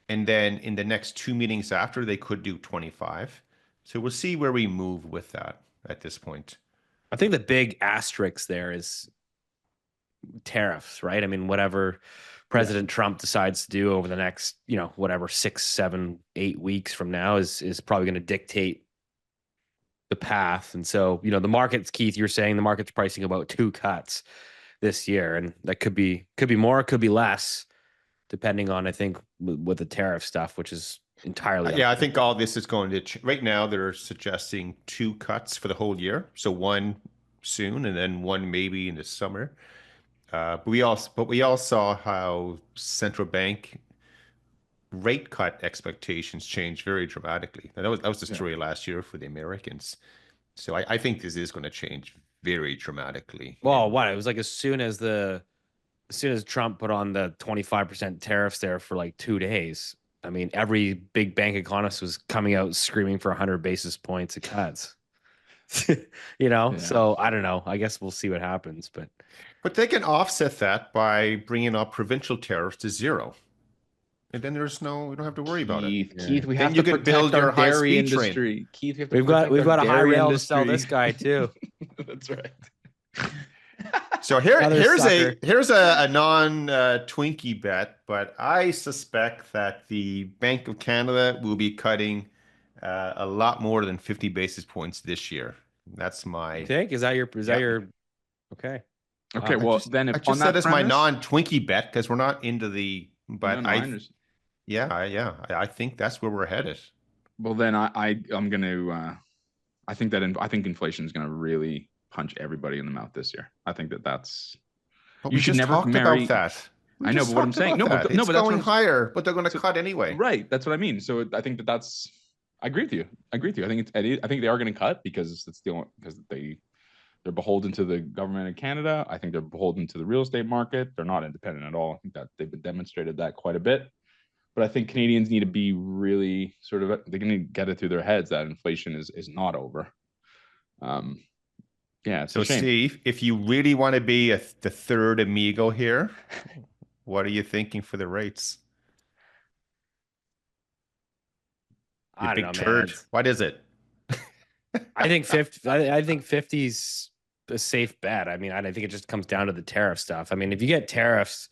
Speaker 6: And then in the next 2 meetings after, they could do 25. So we'll see where we move with that at this point.
Speaker 4: I think the big asterisk there is tariffs, right? I mean, whatever President Trump decides to do over the next, whatever 6, 7, 8 weeks from now is probably going to dictate the path. And so, the markets, Keith, you're saying the market's pricing about 2 cuts this year, and that could be more, could be less, depending on, I think, with the tariff stuff, which is entirely.
Speaker 6: I think all this is going to right now. They're suggesting 2 cuts for the whole year, so 1 soon, and then 1 maybe in the summer. But we all saw how central bank rate cut expectations changed very dramatically. And that was the story last year for the Americans. So I think this is going to change very dramatically.
Speaker 4: Well, what it was like as soon as Trump put on the 25% tariffs there for like 2 days, I mean, every big bank economist was coming out screaming for 100 basis points of cuts. So I don't know. I guess we'll see what happens,
Speaker 6: but they can offset that by bringing up provincial tariffs to 0. And then we don't have to worry about it.
Speaker 5: Keith, we have to protect our dairy industry. Keith,
Speaker 4: we've got a high rail to sell this guy too.
Speaker 5: That's right.
Speaker 6: So here's a non Twinkie bet, but I suspect that the Bank of Canada will be cutting a lot more than 50 basis points this year. That's my.
Speaker 4: You think? Is that your? Okay.
Speaker 5: Okay. Well, then if
Speaker 6: I just said it's my non Twinkie bet because we're not into the. But I think that's where we're headed.
Speaker 5: Well, then I'm going to. I think inflation is going to really punch everybody in the mouth this year. I think that's.
Speaker 6: But you should never talk about that.
Speaker 5: I know, but what I'm saying, but
Speaker 6: it's going higher, but they're going to cut anyway.
Speaker 5: Right, that's what I mean. So I think that's. I agree with you. I think they are going to cut because they're beholden to the government of Canada. I think they're beholden to the real estate market. They're not independent at all. I think that they've demonstrated that quite a bit. But I think Canadians need to be really they're going to get it through their heads that inflation is not over.
Speaker 6: So Steve, if you really want to be the third amigo here, what are you thinking for the rates?
Speaker 4: I don't know,
Speaker 6: turd.
Speaker 4: man.
Speaker 6: What is it?
Speaker 4: I think 50. I think 50's a safe bet. I mean, I think it just comes down to the tariff stuff. I mean, if you get tariffs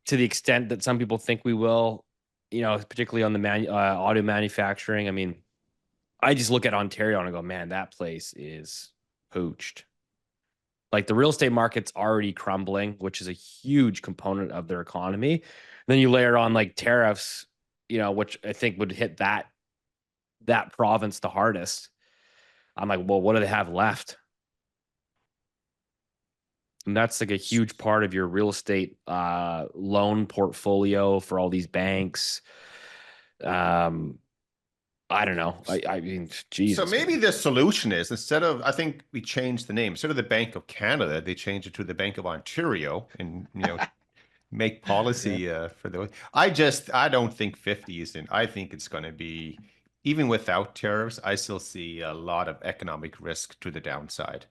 Speaker 4: to the extent that some people think we will, particularly on the auto manufacturing. I mean, I just look at Ontario and I go, man, that place is pooched. Like the real estate market's already crumbling, which is a huge component of their economy. And then you layer on like tariffs, which I think would hit that province the hardest. I'm like, well, what do they have left? And that's like a huge part of your real estate loan portfolio for all these banks. I don't know. I mean, Jesus.
Speaker 6: So maybe the solution is I think we changed the name. Instead of the Bank of Canada, they changed it to the Bank of Ontario and, make policy for those. I don't think 50 is in. I think it's going to be, even without tariffs, I still see a lot of economic risk to the downside.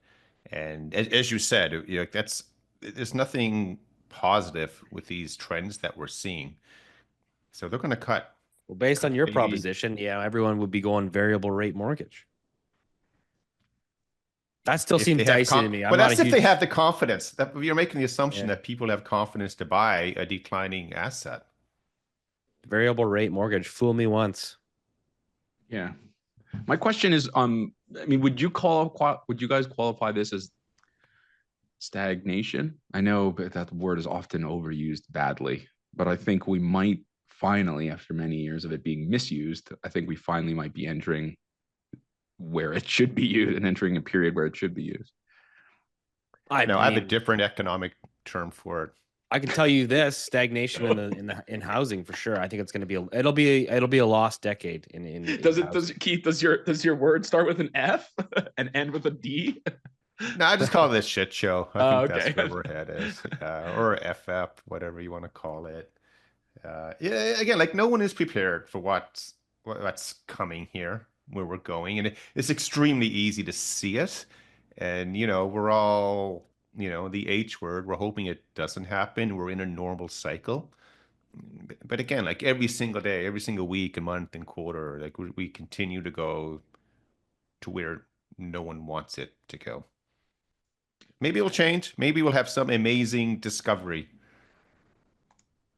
Speaker 6: And as you said, there's nothing positive with these trends that we're seeing. So they're going to cut.
Speaker 4: Well, based on your
Speaker 6: maybe-
Speaker 4: proposition, everyone would be going variable rate mortgage. That still
Speaker 6: if
Speaker 4: seems
Speaker 6: they have
Speaker 4: dicey to me.
Speaker 6: Well, that's if they have the confidence. That you're making the assumption
Speaker 4: Yeah.
Speaker 6: that people have confidence to buy a declining asset.
Speaker 4: variable rate mortgage. Fool me once.
Speaker 5: Yeah. My question is, I mean, would you guys qualify this as stagnation? I know that word is often overused badly, but I think we might finally, after many years of it being misused, I think we finally might be entering where it should be used and entering a period where it should be used.
Speaker 6: I have a different economic term for it.
Speaker 4: I can tell you this: stagnation in housing for sure. I think it's going to be it'll be a lost decade in
Speaker 5: Keith, does your word start with an F and end with a D?
Speaker 6: No, I just call it a shit show. I think
Speaker 5: okay.
Speaker 6: that's where we're headed, or FF, whatever you want to call it. Yeah, again, like no one is prepared for what's coming here, where we're going, and it's extremely easy to see it. And we're all, the H word. We're hoping it doesn't happen. We're in a normal cycle. But again, like every single day, every single week and month and quarter, like we continue to go to where no one wants it to go. Maybe it'll change. Maybe we'll have some amazing discovery.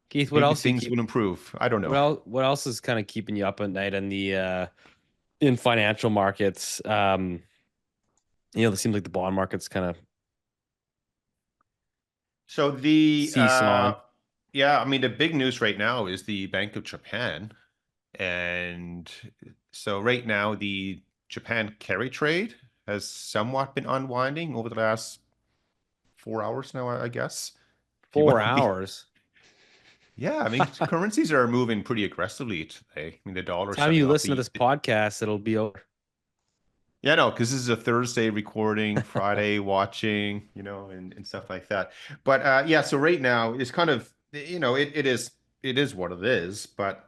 Speaker 4: Keith, what
Speaker 6: Maybe
Speaker 4: else
Speaker 6: things will improve. I don't know.
Speaker 4: Well, what else is kind of keeping you up at night in the in financial markets? It seems like the bond market's kind of
Speaker 6: So the
Speaker 4: seesawing.
Speaker 6: I mean, the big news right now is the Bank of Japan. And so right now the Japan carry trade has somewhat been unwinding over the last 4 hours now, I guess.
Speaker 4: 4 hours.
Speaker 6: Yeah, I mean, currencies are moving pretty aggressively today. I mean, the dollar.
Speaker 4: By the time you listen to this podcast, it'll be over.
Speaker 6: Yeah, no, because this is a Thursday recording, Friday watching, and stuff like that. But yeah, so right now it's kind of, it is what it is. But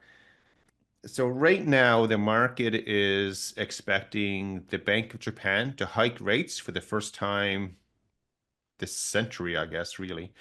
Speaker 6: so right now the market is expecting the Bank of Japan to hike rates for the first time this century, I guess, really.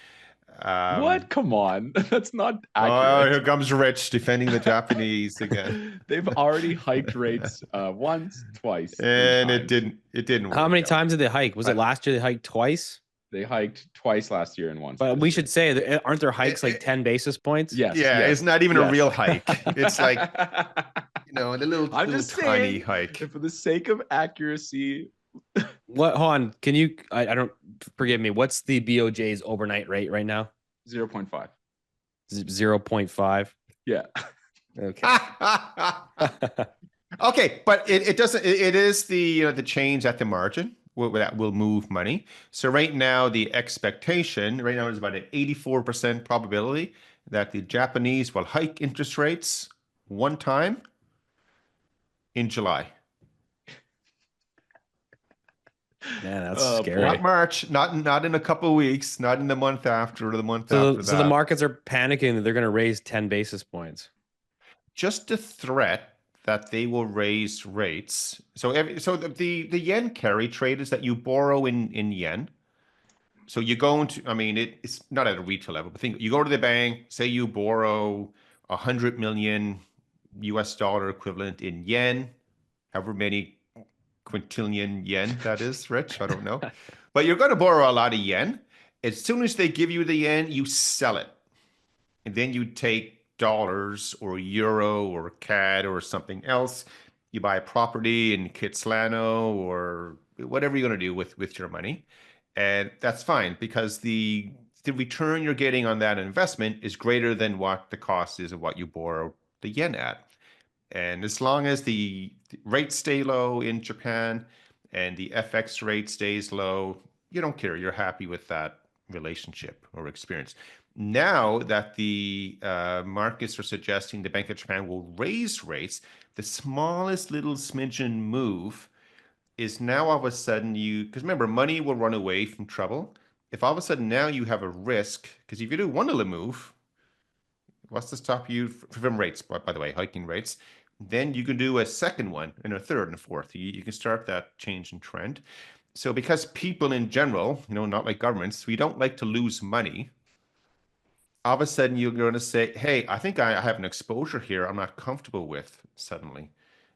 Speaker 5: What? Come on. That's not
Speaker 6: Oh,
Speaker 5: accurate.
Speaker 6: here comes Rich defending the Japanese again.
Speaker 5: They've already hiked rates once, twice,
Speaker 6: And
Speaker 5: three
Speaker 6: it didn't work
Speaker 4: How many
Speaker 6: out.
Speaker 4: times did they hike? Was it last year they hiked twice?
Speaker 5: They hiked twice last year and once.
Speaker 4: But we should say, that aren't there hikes like 10 basis points?
Speaker 5: Yes.
Speaker 6: Yeah,
Speaker 5: yes,
Speaker 6: it's not even a
Speaker 5: yes.
Speaker 6: real hike. It's like, a little
Speaker 5: I'm just
Speaker 6: tiny
Speaker 5: saying,
Speaker 6: hike.
Speaker 5: for the sake of accuracy.
Speaker 4: What, hold on, can you, I don't, forgive me, what's the BOJ's overnight rate right now?
Speaker 5: 0.5.
Speaker 4: 0.5.
Speaker 5: Yeah.
Speaker 4: Okay.
Speaker 6: Okay, but it doesn't. It is the change at the margin that will move money. So right now the expectation right now is about an 84% probability that the Japanese will hike interest rates one time in July.
Speaker 4: Man, that's scary.
Speaker 6: Not March, not in a couple of weeks, not in the month after or the month after that.
Speaker 4: So the markets are panicking that they're going to raise 10 basis points.
Speaker 6: Just the threat that they will raise rates. So the yen carry trade is that you borrow in yen. So you go into, I mean, it's not at a retail level, but think you go to the bank, say you borrow 100 million US dollar equivalent in yen, however many quintillion yen that is, Rich, I don't know. But you're going to borrow a lot of yen. As soon as they give you the yen, you sell it. And then you take dollars or euro or CAD or something else. You buy a property in Kitsilano or whatever you're going to do with your money. And that's fine because the return you're getting on that investment is greater than what the cost is of what you borrow the yen at. And as long as the rates stay low in Japan and the FX rate stays low, you don't care. You're happy with that relationship or experience. Now that the markets are suggesting the Bank of Japan will raise rates, the smallest little smidgen move is now all of a sudden because remember, money will run away from trouble. If all of a sudden now you have a risk, because if you do one little move, what's to stop you from rates, by the way, hiking rates, then you can do a second one and a third and a fourth. You can start that change in trend. So because people in general, not like governments, we don't like to lose money. All of a sudden, you're going to say, hey, I think I have an exposure here I'm not comfortable with suddenly.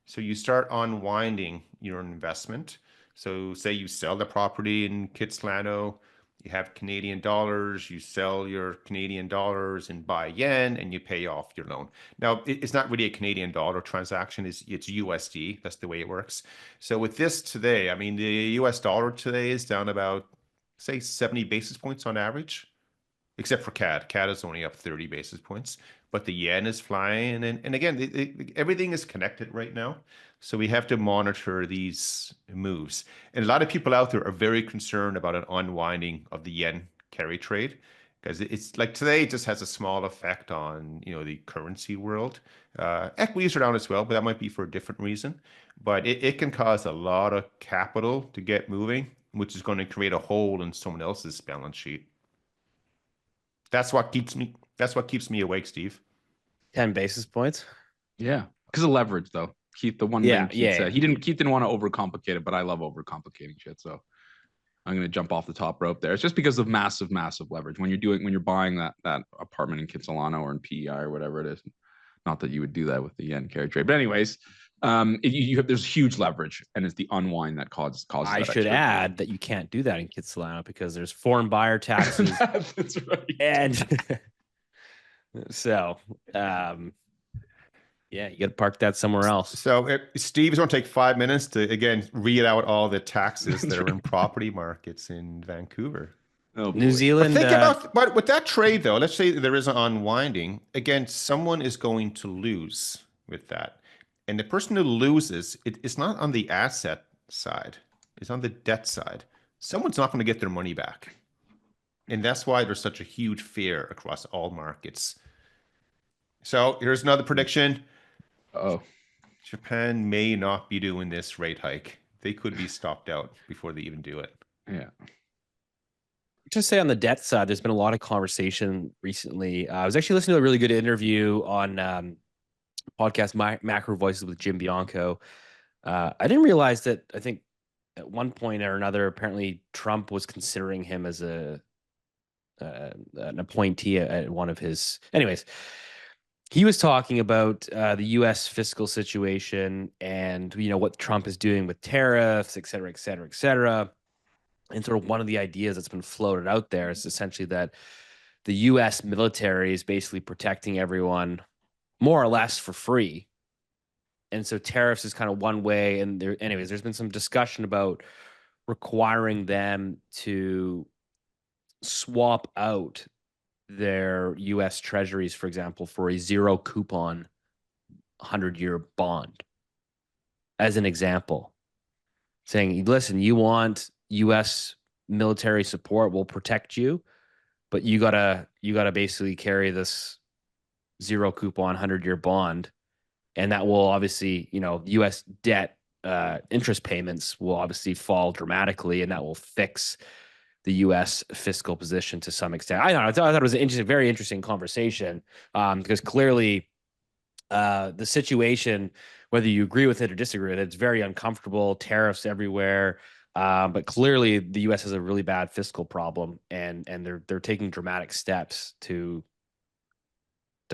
Speaker 6: So you start unwinding your investment. So say you sell the property in Kitsilano, you have Canadian dollars, you sell your Canadian dollars and buy yen, and you pay off your loan. Now, it's not really a Canadian dollar transaction, it's USD. That's the way it works. So with this today, I mean, the US dollar today is down about, say, 70 basis points on average, except for CAD. CAD is only up 30 basis points, but the yen is flying. And again, everything is connected right now. So we have to monitor these moves. And a lot of people out there are very concerned about an unwinding of the yen carry trade, because it's like today it just has a small effect on the currency world. Equities are down as well, but that might be for a different reason. But it can cause a lot of capital to get moving, which is going to create a hole in someone else's balance sheet. That's what keeps me awake, Steve.
Speaker 4: 10 basis points.
Speaker 5: Yeah, because of leverage, though. Keith, the one thing Keith said, Keith didn't want to overcomplicate it, but I love overcomplicating shit. So I'm going to jump off the top rope there. It's just because of massive leverage when you're buying that apartment in Kitsilano or in PEI or whatever it is. Not that you would do that with the yen carry trade, but anyways, there's huge leverage, and it's the unwind that causes.
Speaker 4: I should add that you can't do that in Kitsilano because there's foreign buyer taxes.
Speaker 5: That's right.
Speaker 4: And so, yeah, you got to park that somewhere else.
Speaker 6: So Steve is going to take 5 minutes to, again, read out all the taxes that are in property markets in Vancouver.
Speaker 5: Oh,
Speaker 4: New Zealand.
Speaker 6: But think about, but with that trade, though, let's say there is an unwinding. Again, someone is going to lose with that. And the person who loses, it's not on the asset side. It's on the debt side. Someone's not going to get their money back. And that's why there's such a huge fear across all markets. So here's another prediction.
Speaker 5: Oh,
Speaker 6: Japan may not be doing this rate hike. They could be stopped out before they even do it.
Speaker 5: yeah.
Speaker 4: Just say on the debt side, there's been a lot of conversation recently. I was actually listening to a really good interview on podcast Macro Voices with Jim Bianco. I didn't realize that. I think at one point or another, apparently Trump was considering him as an appointee at one of his. Anyways, he was talking about the U.S. fiscal situation and what Trump is doing with tariffs, et cetera, et cetera, et cetera. And sort of one of the ideas that's been floated out there is essentially that the U.S. military is basically protecting everyone more or less for free. And so tariffs is kind of one way. And there's been some discussion about requiring them to swap out their U.S. treasuries, for example, for a zero coupon 100-year bond, as an example, saying, listen, you want U.S. military support, we'll protect you, but you gotta basically carry this zero coupon 100-year bond, and that will obviously, U.S. debt interest payments will obviously fall dramatically, and that will fix the U.S. fiscal position to some extent. I don't know. I thought it was an very interesting conversation because clearly the situation, whether you agree with it or disagree with it, it's very uncomfortable. Tariffs everywhere. But clearly, the U.S. has a really bad fiscal problem, and they're taking dramatic steps to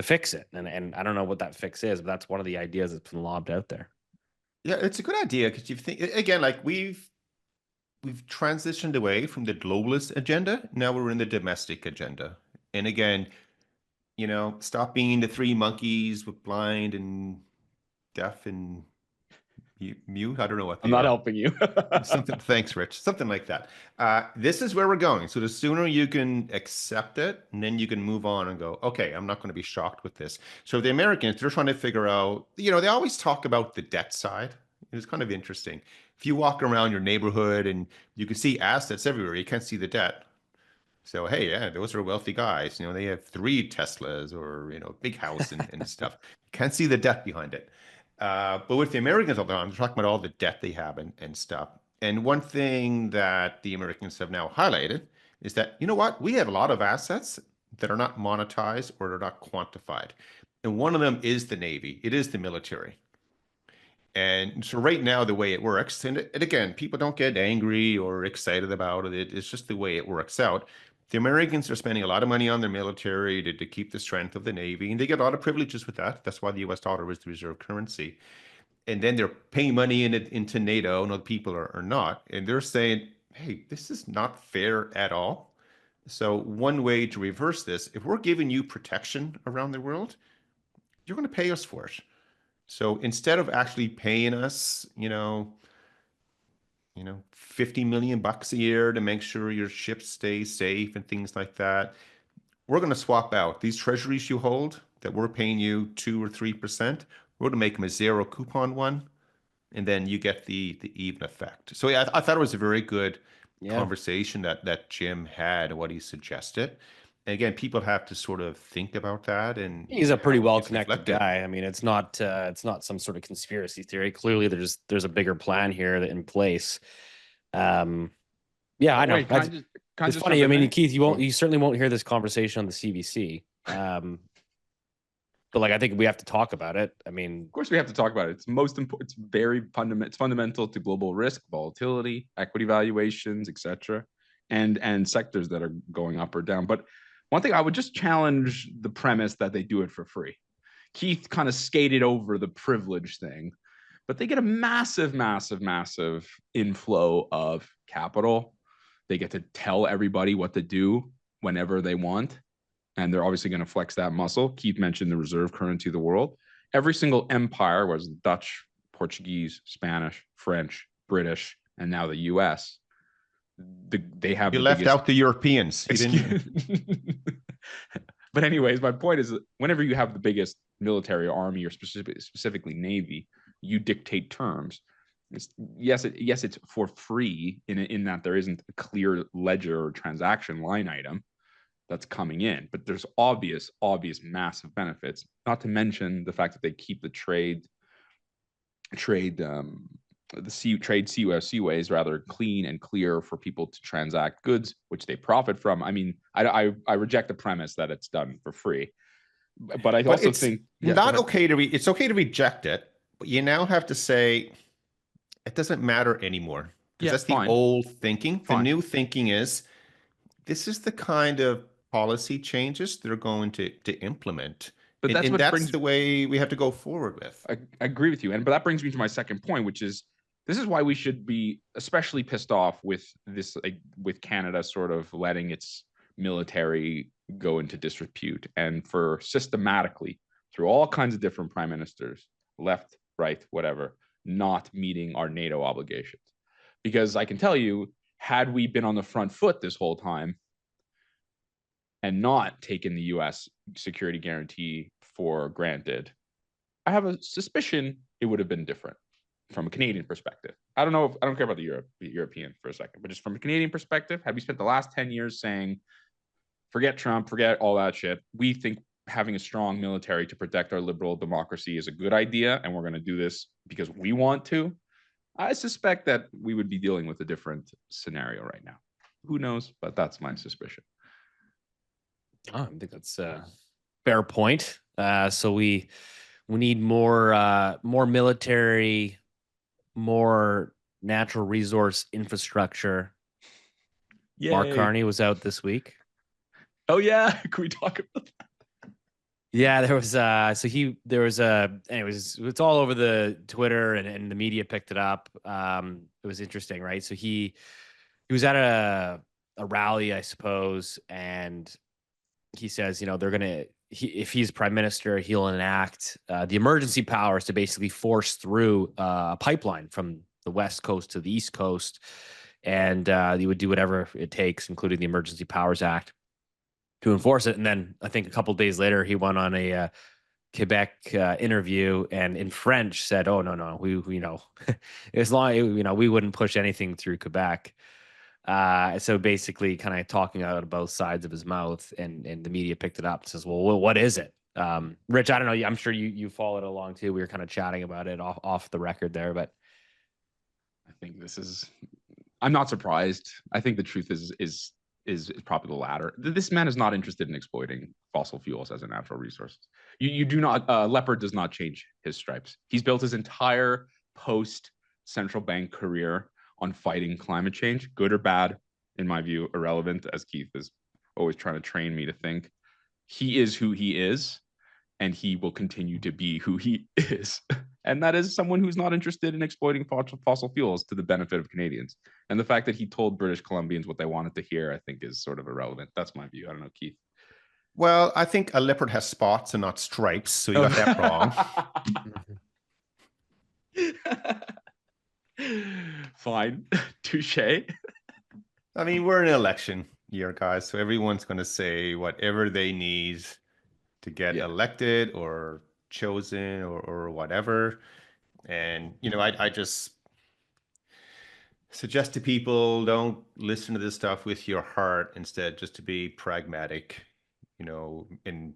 Speaker 4: fix it. And I don't know what that fix is, but that's one of the ideas that's been lobbed out there.
Speaker 6: Yeah, it's a good idea because you think again, like we've transitioned away from the globalist agenda. Now we're in the domestic agenda, and again, stop being the three monkeys with blind and deaf and mute. I don't know what
Speaker 5: I'm not helping you.
Speaker 6: something. Thanks, Rich. Something like that. This is where we're going. So the sooner you can accept it, and then you can move on and go, okay, I'm not going to be shocked with this. So the Americans, they're trying to figure out, they always talk about the debt side. It's kind of interesting. If you walk around your neighborhood and you can see assets everywhere, you can't see the debt. So, hey, yeah, those are wealthy guys. They have 3 Teslas or, big house and stuff. You can't see the debt behind it. But with the Americans all the time, they're talking about all the debt they have and stuff. And one thing that the Americans have now highlighted is that, we have a lot of assets that are not monetized or are not quantified. And one of them is the Navy. It is the military. And so right now, the way it works, and again, people don't get angry or excited about it. It's just the way it works out. The Americans are spending a lot of money on their military to keep the strength of the Navy, and they get a lot of privileges with that. That's why the US dollar is the reserve currency. And then they're paying money into NATO, and other people are not. And they're saying, hey, this is not fair at all. So one way to reverse this, if we're giving you protection around the world, you're going to pay us for it. So instead of actually paying us, 50 million bucks a year to make sure your ships stay safe and things like that, we're going to swap out these treasuries you hold that we're paying you 2 or 3%. We're going to make them a zero coupon one, and then you get the even effect. So yeah, I thought it was a very good conversation that Jim had and what he suggested. And again, people have to sort of think about that. And
Speaker 4: he's a pretty well-connected guy. I mean, it's not some sort of conspiracy theory. Clearly, there's a bigger plan here in place. Yeah, I know. It's funny. I mean, Keith, you certainly won't hear this conversation on the CBC. But like, I think we have to talk about it. I mean,
Speaker 5: of course we have to talk about it. It's most important. It's very fundamental. It's fundamental to global risk, volatility, equity valuations, etc., and sectors that are going up or down. But one thing I would just challenge the premise that they do it for free. Keith kind of skated over the privilege thing, but they get a massive, massive, massive inflow of capital. They get to tell everybody what to do whenever they want. And they're obviously going to flex that muscle. Keith mentioned the reserve currency of the world. Every single empire, was Dutch, Portuguese, Spanish, French, British, and now the US, they have.
Speaker 6: You left out the Europeans.
Speaker 5: But anyways, my point is that whenever you have the biggest military army or specifically Navy, you dictate terms. Yes, it's for free in that there isn't a clear ledger or transaction line item that's coming in, but there's obvious massive benefits, not to mention the fact that they keep the seaways rather clean and clear for people to transact goods, which they profit from. I mean, I reject the premise that it's done for free, but I also think
Speaker 6: it's okay to reject it, but you now have to say it doesn't matter anymore, because that's the old thinking. The new thinking is this is the kind of policy changes they're going to implement. But that's the way we have to go forward with.
Speaker 5: I agree with you. But that brings me to my second point, which is this is why we should be especially pissed off with this, with Canada sort of letting its military go into disrepute, and for systematically through all kinds of different prime ministers, left, right, whatever, not meeting our NATO obligations. Because I can tell you, had we been on the front foot this whole time and not taken the US security guarantee for granted, I have a suspicion it would have been different from a Canadian perspective. I don't care about the European for a second, but just from a Canadian perspective, have we spent the last 10 years saying, forget Trump, forget all that shit. We think having a strong military to protect our liberal democracy is a good idea, and we're going to do this because we want to. I suspect that we would be dealing with a different scenario right now. Who knows? But that's my suspicion.
Speaker 4: I think that's a fair point. So we need more military, more natural resource infrastructure. Yay. Mark Carney was out this week.
Speaker 5: Oh yeah, can we talk about that?
Speaker 4: Yeah, there was anyways, it's all over the Twitter and the media picked it up. It was interesting, right? So he was at a rally, I suppose, and he says, if he's prime minister, he'll enact the emergency powers to basically force through a pipeline from the West Coast to the East Coast. And he would do whatever it takes, including the Emergency Powers Act, to enforce it. And then I think a couple of days later, he went on a Quebec interview and in French said, "Oh no, we as long we wouldn't push anything through Quebec." So basically, kind of talking out of both sides of his mouth, and the media picked it up. Says, "Well, what is it?" Rich, I don't know. I'm sure you followed along too. We were kind of chatting about it off the record there, but
Speaker 5: I think I'm not surprised. I think the truth is probably the latter. This man is not interested in exploiting fossil fuels as a natural resource. You do not. Leopard does not change his stripes. He's built his entire post central bank career on fighting climate change, good or bad, in my view, irrelevant, as Keith is always trying to train me to think. He is who he is, and he will continue to be who he is. And that is someone who's not interested in exploiting fossil fuels to the benefit of Canadians. And the fact that he told British Columbians what they wanted to hear, I think, is sort of irrelevant. That's my view. I don't know, Keith.
Speaker 6: Well, I think a leopard has spots and not stripes, so you got that wrong.
Speaker 5: Fine. Touche.
Speaker 6: I mean, we're in an election year, guys, so everyone's going to say whatever they need to get elected or chosen or whatever. And, you know, I just suggest to people, don't listen to this stuff with your heart, instead just to be pragmatic, you know. And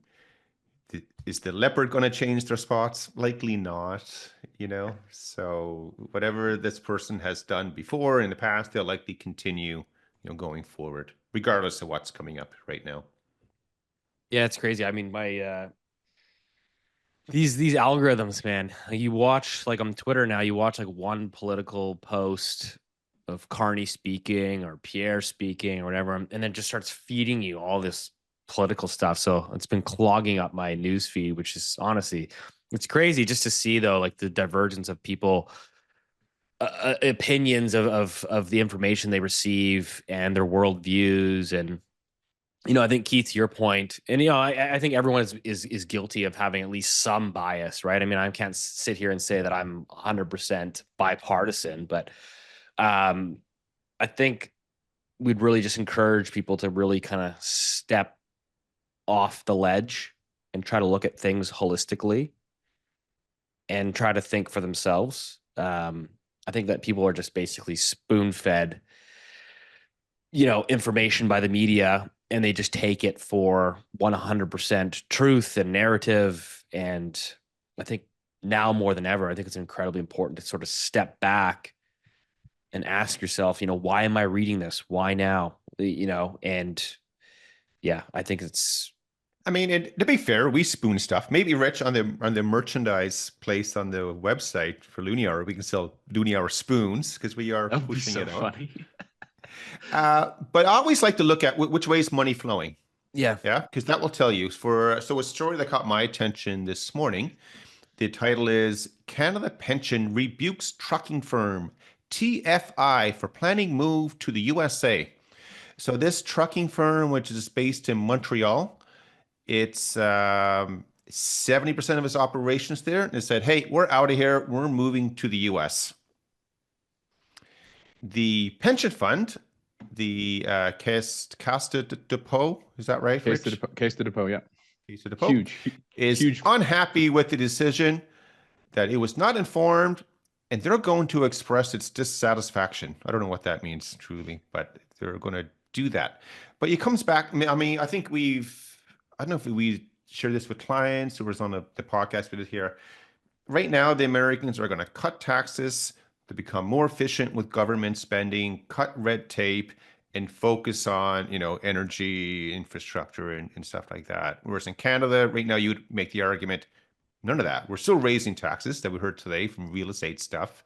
Speaker 6: is the leopard going to change their spots? Likely not, you know. So whatever this person has done before in the past, they'll likely continue, you know, going forward, regardless of what's coming up right now.
Speaker 4: Yeah, it's crazy. I mean, my these algorithms, man. You watch, like, on Twitter now, you watch like one political post of Carney speaking or Pierre speaking or whatever, and then just starts feeding you all this political stuff. So it's been clogging up my news feed, which is honestly, it's crazy just to see, though, like the divergence of people, opinions of the information they receive and their worldviews. And, you know, I think, Keith, to your point, and, you know, I think everyone is guilty of having at least some bias, right? I mean, I can't sit here and say that I'm 100% bipartisan, but I think we'd really just encourage people to really kind of step off the ledge and try to look at things holistically and try to think for themselves. I think that people are just basically spoon-fed, you know, information by the media, and they just take it for 100% truth and narrative. And I think now more than ever, I think it's incredibly important to sort of step back and ask yourself, you know, why am I reading this? Why now? You know, and yeah, I think it's.
Speaker 6: I mean, to be fair, we spoon stuff. Maybe, Rich, on the merchandise place on the website for Loonie Hour, we can sell Loonie Hour spoons, because we are pushing it out.
Speaker 5: Funny.
Speaker 6: But I always like to look at which way is money flowing.
Speaker 4: Yeah,
Speaker 6: because that will tell you. So a story that caught my attention this morning. The title is "Canada Pension Rebukes Trucking Firm TFI for Planning Move to the USA." So this trucking firm, which is based in Montreal, it's 70% of its operations there, and it said, "Hey, we're out of here. We're moving to the US." The pension fund, the Caisse de Depot, is that right?
Speaker 5: Caisse de Depot, yeah.
Speaker 6: Caisse de Depot is
Speaker 5: huge.
Speaker 6: unhappy with the decision, that it was not informed, and they're going to express its dissatisfaction. I don't know what that means truly, but they're going to do that. But it comes back. I mean, I think I don't know if we share this with clients who was on the podcast with it here. Right now, the Americans are going to cut taxes to become more efficient with government spending, cut red tape, and focus on, you know, energy infrastructure and stuff like that. Whereas in Canada, right now, you would make the argument, none of that. We're still raising taxes, that we heard today from real estate stuff.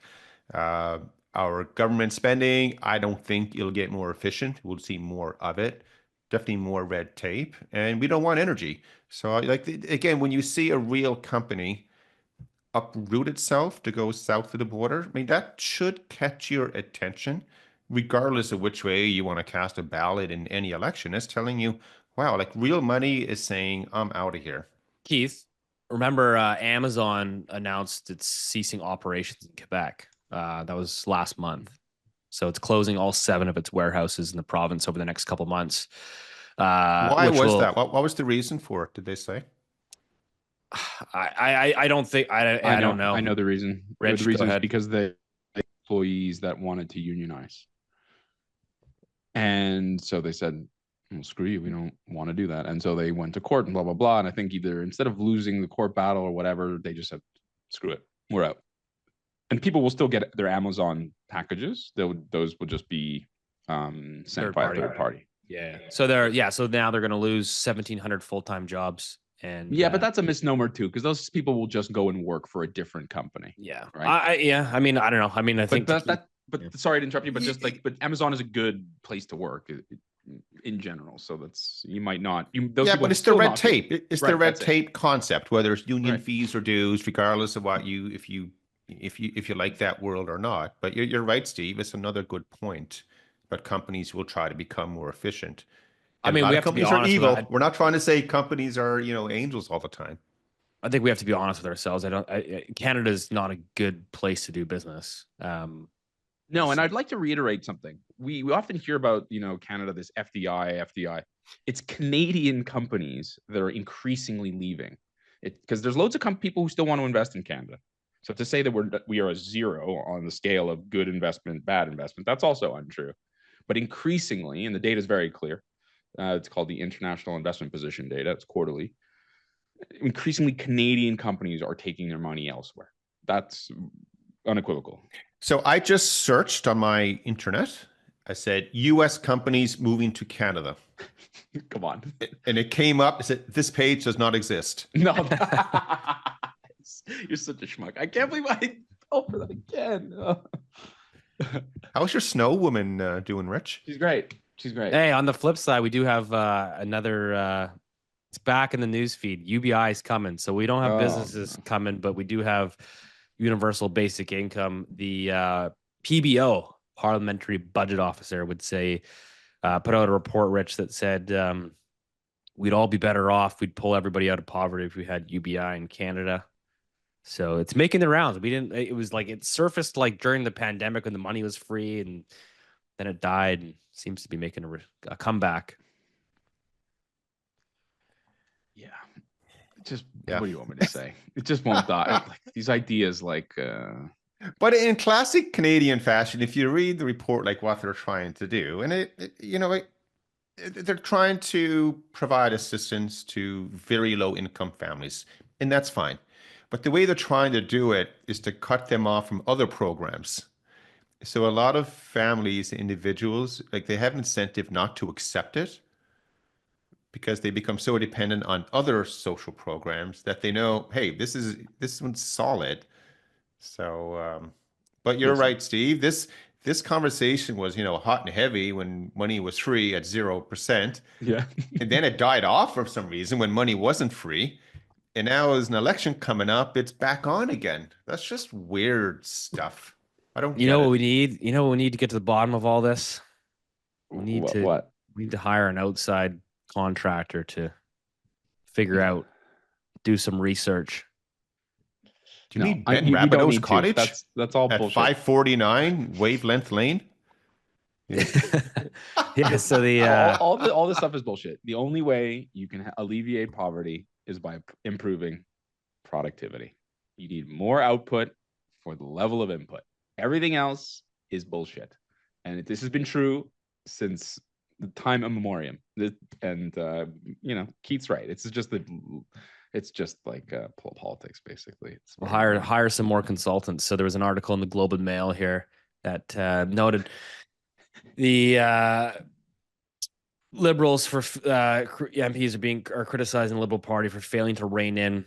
Speaker 6: Our government spending, I don't think it'll get more efficient. We'll see more of it. Definitely more red tape, and we don't want energy. So, like, again, when you see a real company uproot itself to go south of the border, I mean, that should catch your attention, regardless of which way you want to cast a ballot in any election. It's telling you, wow, like, real money is saying, I'm out of here.
Speaker 4: Keith, remember Amazon announced it's ceasing operations in Quebec. That was last month. So it's closing all 7 of its warehouses in the province over the next couple months.
Speaker 6: Why was that? What was the reason for it? Did they say?
Speaker 4: I don't think I don't know.
Speaker 5: I know the reason.
Speaker 4: Rich,
Speaker 5: the reason
Speaker 4: go
Speaker 5: is
Speaker 4: ahead.
Speaker 5: because the employees that wanted to unionize, and so they said, well, "Screw you, we don't want to do that." And so they went to court and blah blah blah. And I think either instead of losing the court battle or whatever, they just said, "Screw it, we're out." And people will still get their Amazon packages. Those will just be sent by a third party.
Speaker 4: Yeah. So now they're going to lose 1,700 full-time jobs, And
Speaker 5: yeah, but that's a misnomer too, because those people will just go and work for a different company.
Speaker 4: yeah,
Speaker 5: right.
Speaker 4: I mean, I don't know. I mean, I think
Speaker 5: But sorry to interrupt you, but but Amazon is a good place to work in general. So that's you might not those
Speaker 6: Yeah,
Speaker 5: people
Speaker 6: but it's the
Speaker 5: still
Speaker 6: red
Speaker 5: not be-
Speaker 6: tape. It's the
Speaker 5: Right,
Speaker 6: red
Speaker 5: that's it.
Speaker 6: tape concept, whether it's union
Speaker 5: Right.
Speaker 6: fees or dues, regardless of what if you like that world or not. But you're right, Steve. It's another good point. But companies will try to become more efficient.
Speaker 4: I
Speaker 6: And a
Speaker 4: mean,
Speaker 6: lot
Speaker 4: we
Speaker 6: of
Speaker 4: have to be
Speaker 6: companies are
Speaker 4: honest with
Speaker 6: evil.
Speaker 4: that.
Speaker 6: We're not trying to say companies are, angels all the time.
Speaker 4: I think we have to be honest with ourselves. Canada's not a good place to do business.
Speaker 5: No, and I'd like to reiterate something. We often hear about, Canada, this FDI. It's Canadian companies that are increasingly leaving it because there's loads of people who still want to invest in Canada. So to say that we are a zero on the scale of good investment, bad investment, that's also untrue. But increasingly, and the data is very clear, it's called the International Investment Position data. It's quarterly. Increasingly, Canadian companies are taking their money elsewhere. That's unequivocal.
Speaker 6: So I just searched on my internet. I said U.S. companies moving to Canada.
Speaker 5: Come on.
Speaker 6: And it came up. It said this page does not exist.
Speaker 5: No. You're such a schmuck. I can't believe I fell for that again.
Speaker 6: How's your snow woman doing, Rich?
Speaker 5: She's great.
Speaker 4: Hey, on the flip side, we do have another. It's back in the news feed. UBI is coming, so we don't have businesses coming, but we do have universal basic income. The PBO, Parliamentary Budget Officer, would say, put out a report, Rich, that said we'd all be better off. We'd pull everybody out of poverty if we had UBI in Canada. So it's making the rounds. It was like it surfaced like during the pandemic when the money was free, and then it died and seems to be making a comeback.
Speaker 5: Yeah. What do you want me to say? It just won't die. Like these ideas,
Speaker 6: But in classic Canadian fashion, if you read the report, like what they're trying to do, and they're trying to provide assistance to very low income families, and that's fine. But the way they're trying to do it is to cut them off from other programs. So a lot of families, individuals, like they have an incentive not to accept it because they become so dependent on other social programs that they know, hey, this one's solid. So, but you're right, Steve. This conversation was, hot and heavy when money was free at 0%.
Speaker 5: Yeah.
Speaker 6: And then it died off for some reason when money wasn't free. And now as an election coming up, it's back on again. That's just weird stuff. I don't get
Speaker 4: what
Speaker 6: it.
Speaker 4: we need? You know what we need to get to the bottom of all this? We need to hire an outside contractor to figure out, do some research.
Speaker 6: Do you need Ben Rabideau's cottage?
Speaker 5: That's all
Speaker 6: at
Speaker 5: bullshit.
Speaker 6: 549 Wavelength Lane.
Speaker 4: Yeah. So
Speaker 5: all this stuff is bullshit. The only way you can alleviate poverty is by improving productivity. You need more output for the level of input. Everything else is bullshit, and this has been true since the time immemorial. And Keith's right. It's just like politics, basically.
Speaker 4: We'll hire some more consultants. So there was an article in the Globe and Mail here that noted the Liberals for MPs are criticizing the Liberal Party for failing to rein in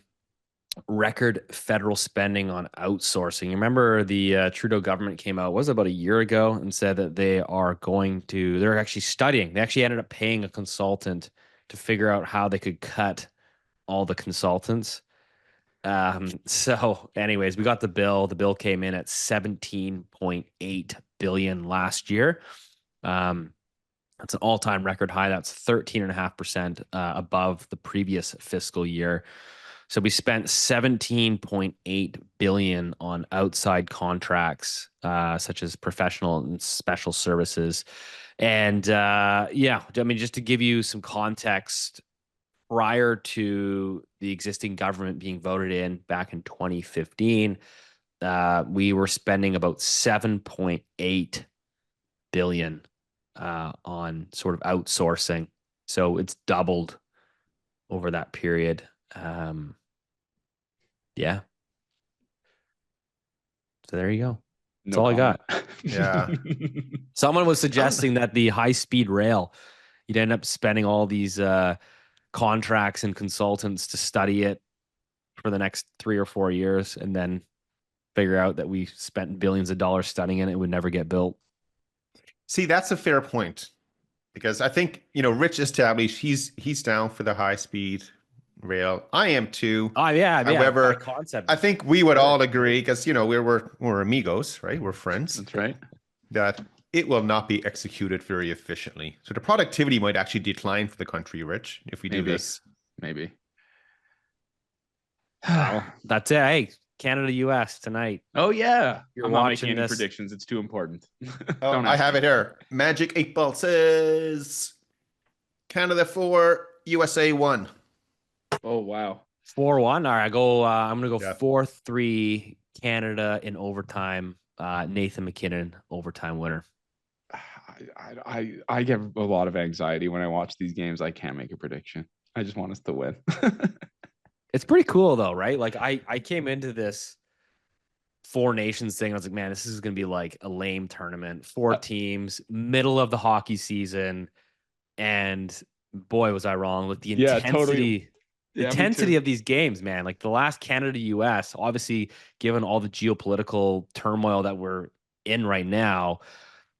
Speaker 4: record federal spending on outsourcing. You remember the Trudeau government came out, was it about a year ago, and said that they're actually studying. They actually ended up paying a consultant to figure out how they could cut all the consultants. So anyways, we got the bill. The bill came in at 17.8 billion last year. That's an all-time record high. That's 13.5% above the previous fiscal year. So we spent 17.8 billion on outside contracts, such as professional and special services. And just to give you some context, prior to the existing government being voted in back in 2015, we were spending about 7.8 billion on sort of outsourcing. So it's doubled over that period. Yeah. So there you go. That's all comment. I got.
Speaker 6: Yeah.
Speaker 4: Someone was suggesting that the high-speed rail, you'd end up spending all these contracts and consultants to study it for the next 3 or 4 years and then figure out that we spent billions of dollars studying it and it would never get built.
Speaker 6: See, that's a fair point, because I think, Rich established he's down for the high speed rail. I am too.
Speaker 4: Oh yeah.
Speaker 6: However,
Speaker 4: concept.
Speaker 6: I think we would all agree, because we're amigos, right? We're friends.
Speaker 5: That's right.
Speaker 6: That it will not be executed very efficiently. So the productivity might actually decline for the country, Rich, if we do this.
Speaker 5: Maybe.
Speaker 4: Well, that's it. Hey, Canada, US tonight.
Speaker 5: Oh yeah.
Speaker 4: You're
Speaker 5: I'm not
Speaker 4: watching
Speaker 5: making any
Speaker 4: this.
Speaker 5: predictions. It's too important.
Speaker 6: Oh, I have it here. Magic 8 Ball says Canada 4, USA 1.
Speaker 5: Oh wow.
Speaker 4: 4-1. All right, I'm gonna go
Speaker 6: Yeah.
Speaker 4: 4-3 Canada in overtime. Nathan McKinnon overtime winner.
Speaker 5: I get a lot of anxiety when I watch these games. I can't make a prediction. I just want us to win.
Speaker 4: It's pretty cool though, right? Like I came into this 4 nations thing. I was like, man, this is gonna be like a lame tournament. 4 teams, middle of the hockey season, and boy, was I wrong. Like the intensity.
Speaker 5: Totally.
Speaker 4: The intensity of these games, man, like the last Canada US, obviously, given all the geopolitical turmoil that we're in right now,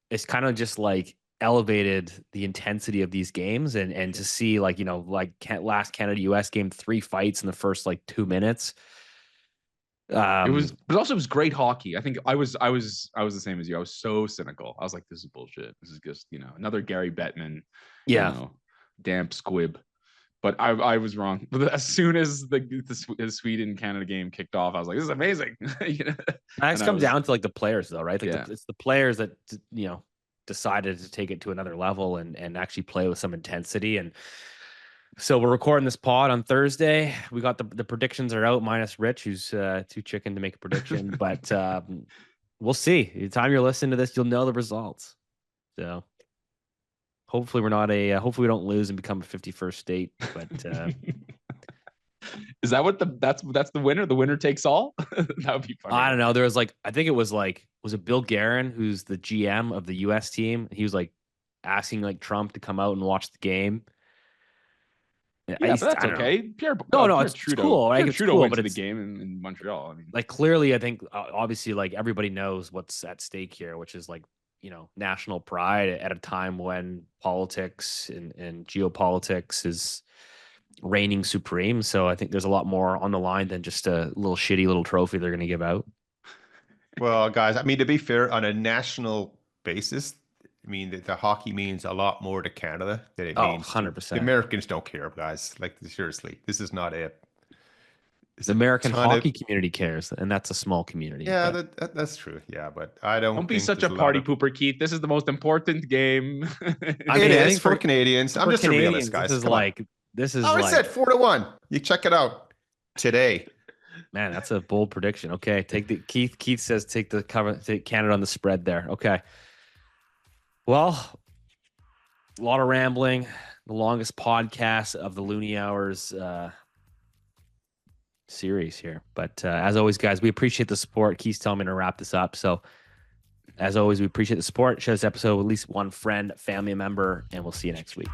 Speaker 4: it's kind of just like elevated the intensity of these games. And to see last Canada US game, 3 fights in the first like 2 minutes.
Speaker 5: It was great hockey. I think I was the same as you. I was so cynical. I was like, this is bullshit. This is just, another Gary Bettman, damp squib. But I was wrong. But as soon as the Sweden Canada game kicked off, I was like, "This is amazing."
Speaker 4: That comes down to like the players, though, right? Like it's the players that decided to take it to another level and actually play with some intensity. And so we're recording this pod on Thursday. We got the predictions are out, minus Rich, who's too chicken to make a prediction. But we'll see. By the time you're listening to this, you'll know the results. So. Hopefully hopefully we don't lose and become a 51st state, but
Speaker 5: is that that's the winner? The winner takes all? That would be funny.
Speaker 4: I don't know. There was I think it was it Bill Guerin, who's the GM of the US team? He was asking Trump to come out and watch the game.
Speaker 5: Yeah, that's okay. Pierre
Speaker 4: it's
Speaker 5: Trudeau,
Speaker 4: cool.
Speaker 5: Pierre
Speaker 4: It's
Speaker 5: Trudeau
Speaker 4: cool,
Speaker 5: went
Speaker 4: but
Speaker 5: to the game in Montreal. I mean,
Speaker 4: clearly, I think obviously everybody knows what's at stake here, which is national pride at a time when politics and geopolitics is reigning supreme. So I think there's a lot more on the line than just a little shitty little trophy they're going to give out.
Speaker 6: Well, guys, I mean, to be fair, on a national basis, I mean, the hockey means a lot more to Canada than it means.
Speaker 4: 100%.
Speaker 6: The Americans don't care, guys. Seriously, this is not it.
Speaker 4: The American hockey community cares, and that's a small community.
Speaker 6: Yeah, that's true. Yeah, but I don't
Speaker 5: be such a party pooper, Keith. This is the most important game.
Speaker 6: It is for Canadians. I'm just a realist, guys.
Speaker 4: This is
Speaker 6: I said 4-1. You check it out today.
Speaker 4: Man, that's a bold prediction. Okay, Keith says take Canada on the spread there. Okay. Well, a lot of rambling. The longest podcast of the Loonie Hours series here. But as always, guys, we appreciate the support. Keith's telling me to wrap this up. So as always, we appreciate the support. Share this episode with at least one friend, family member, and we'll see you next week.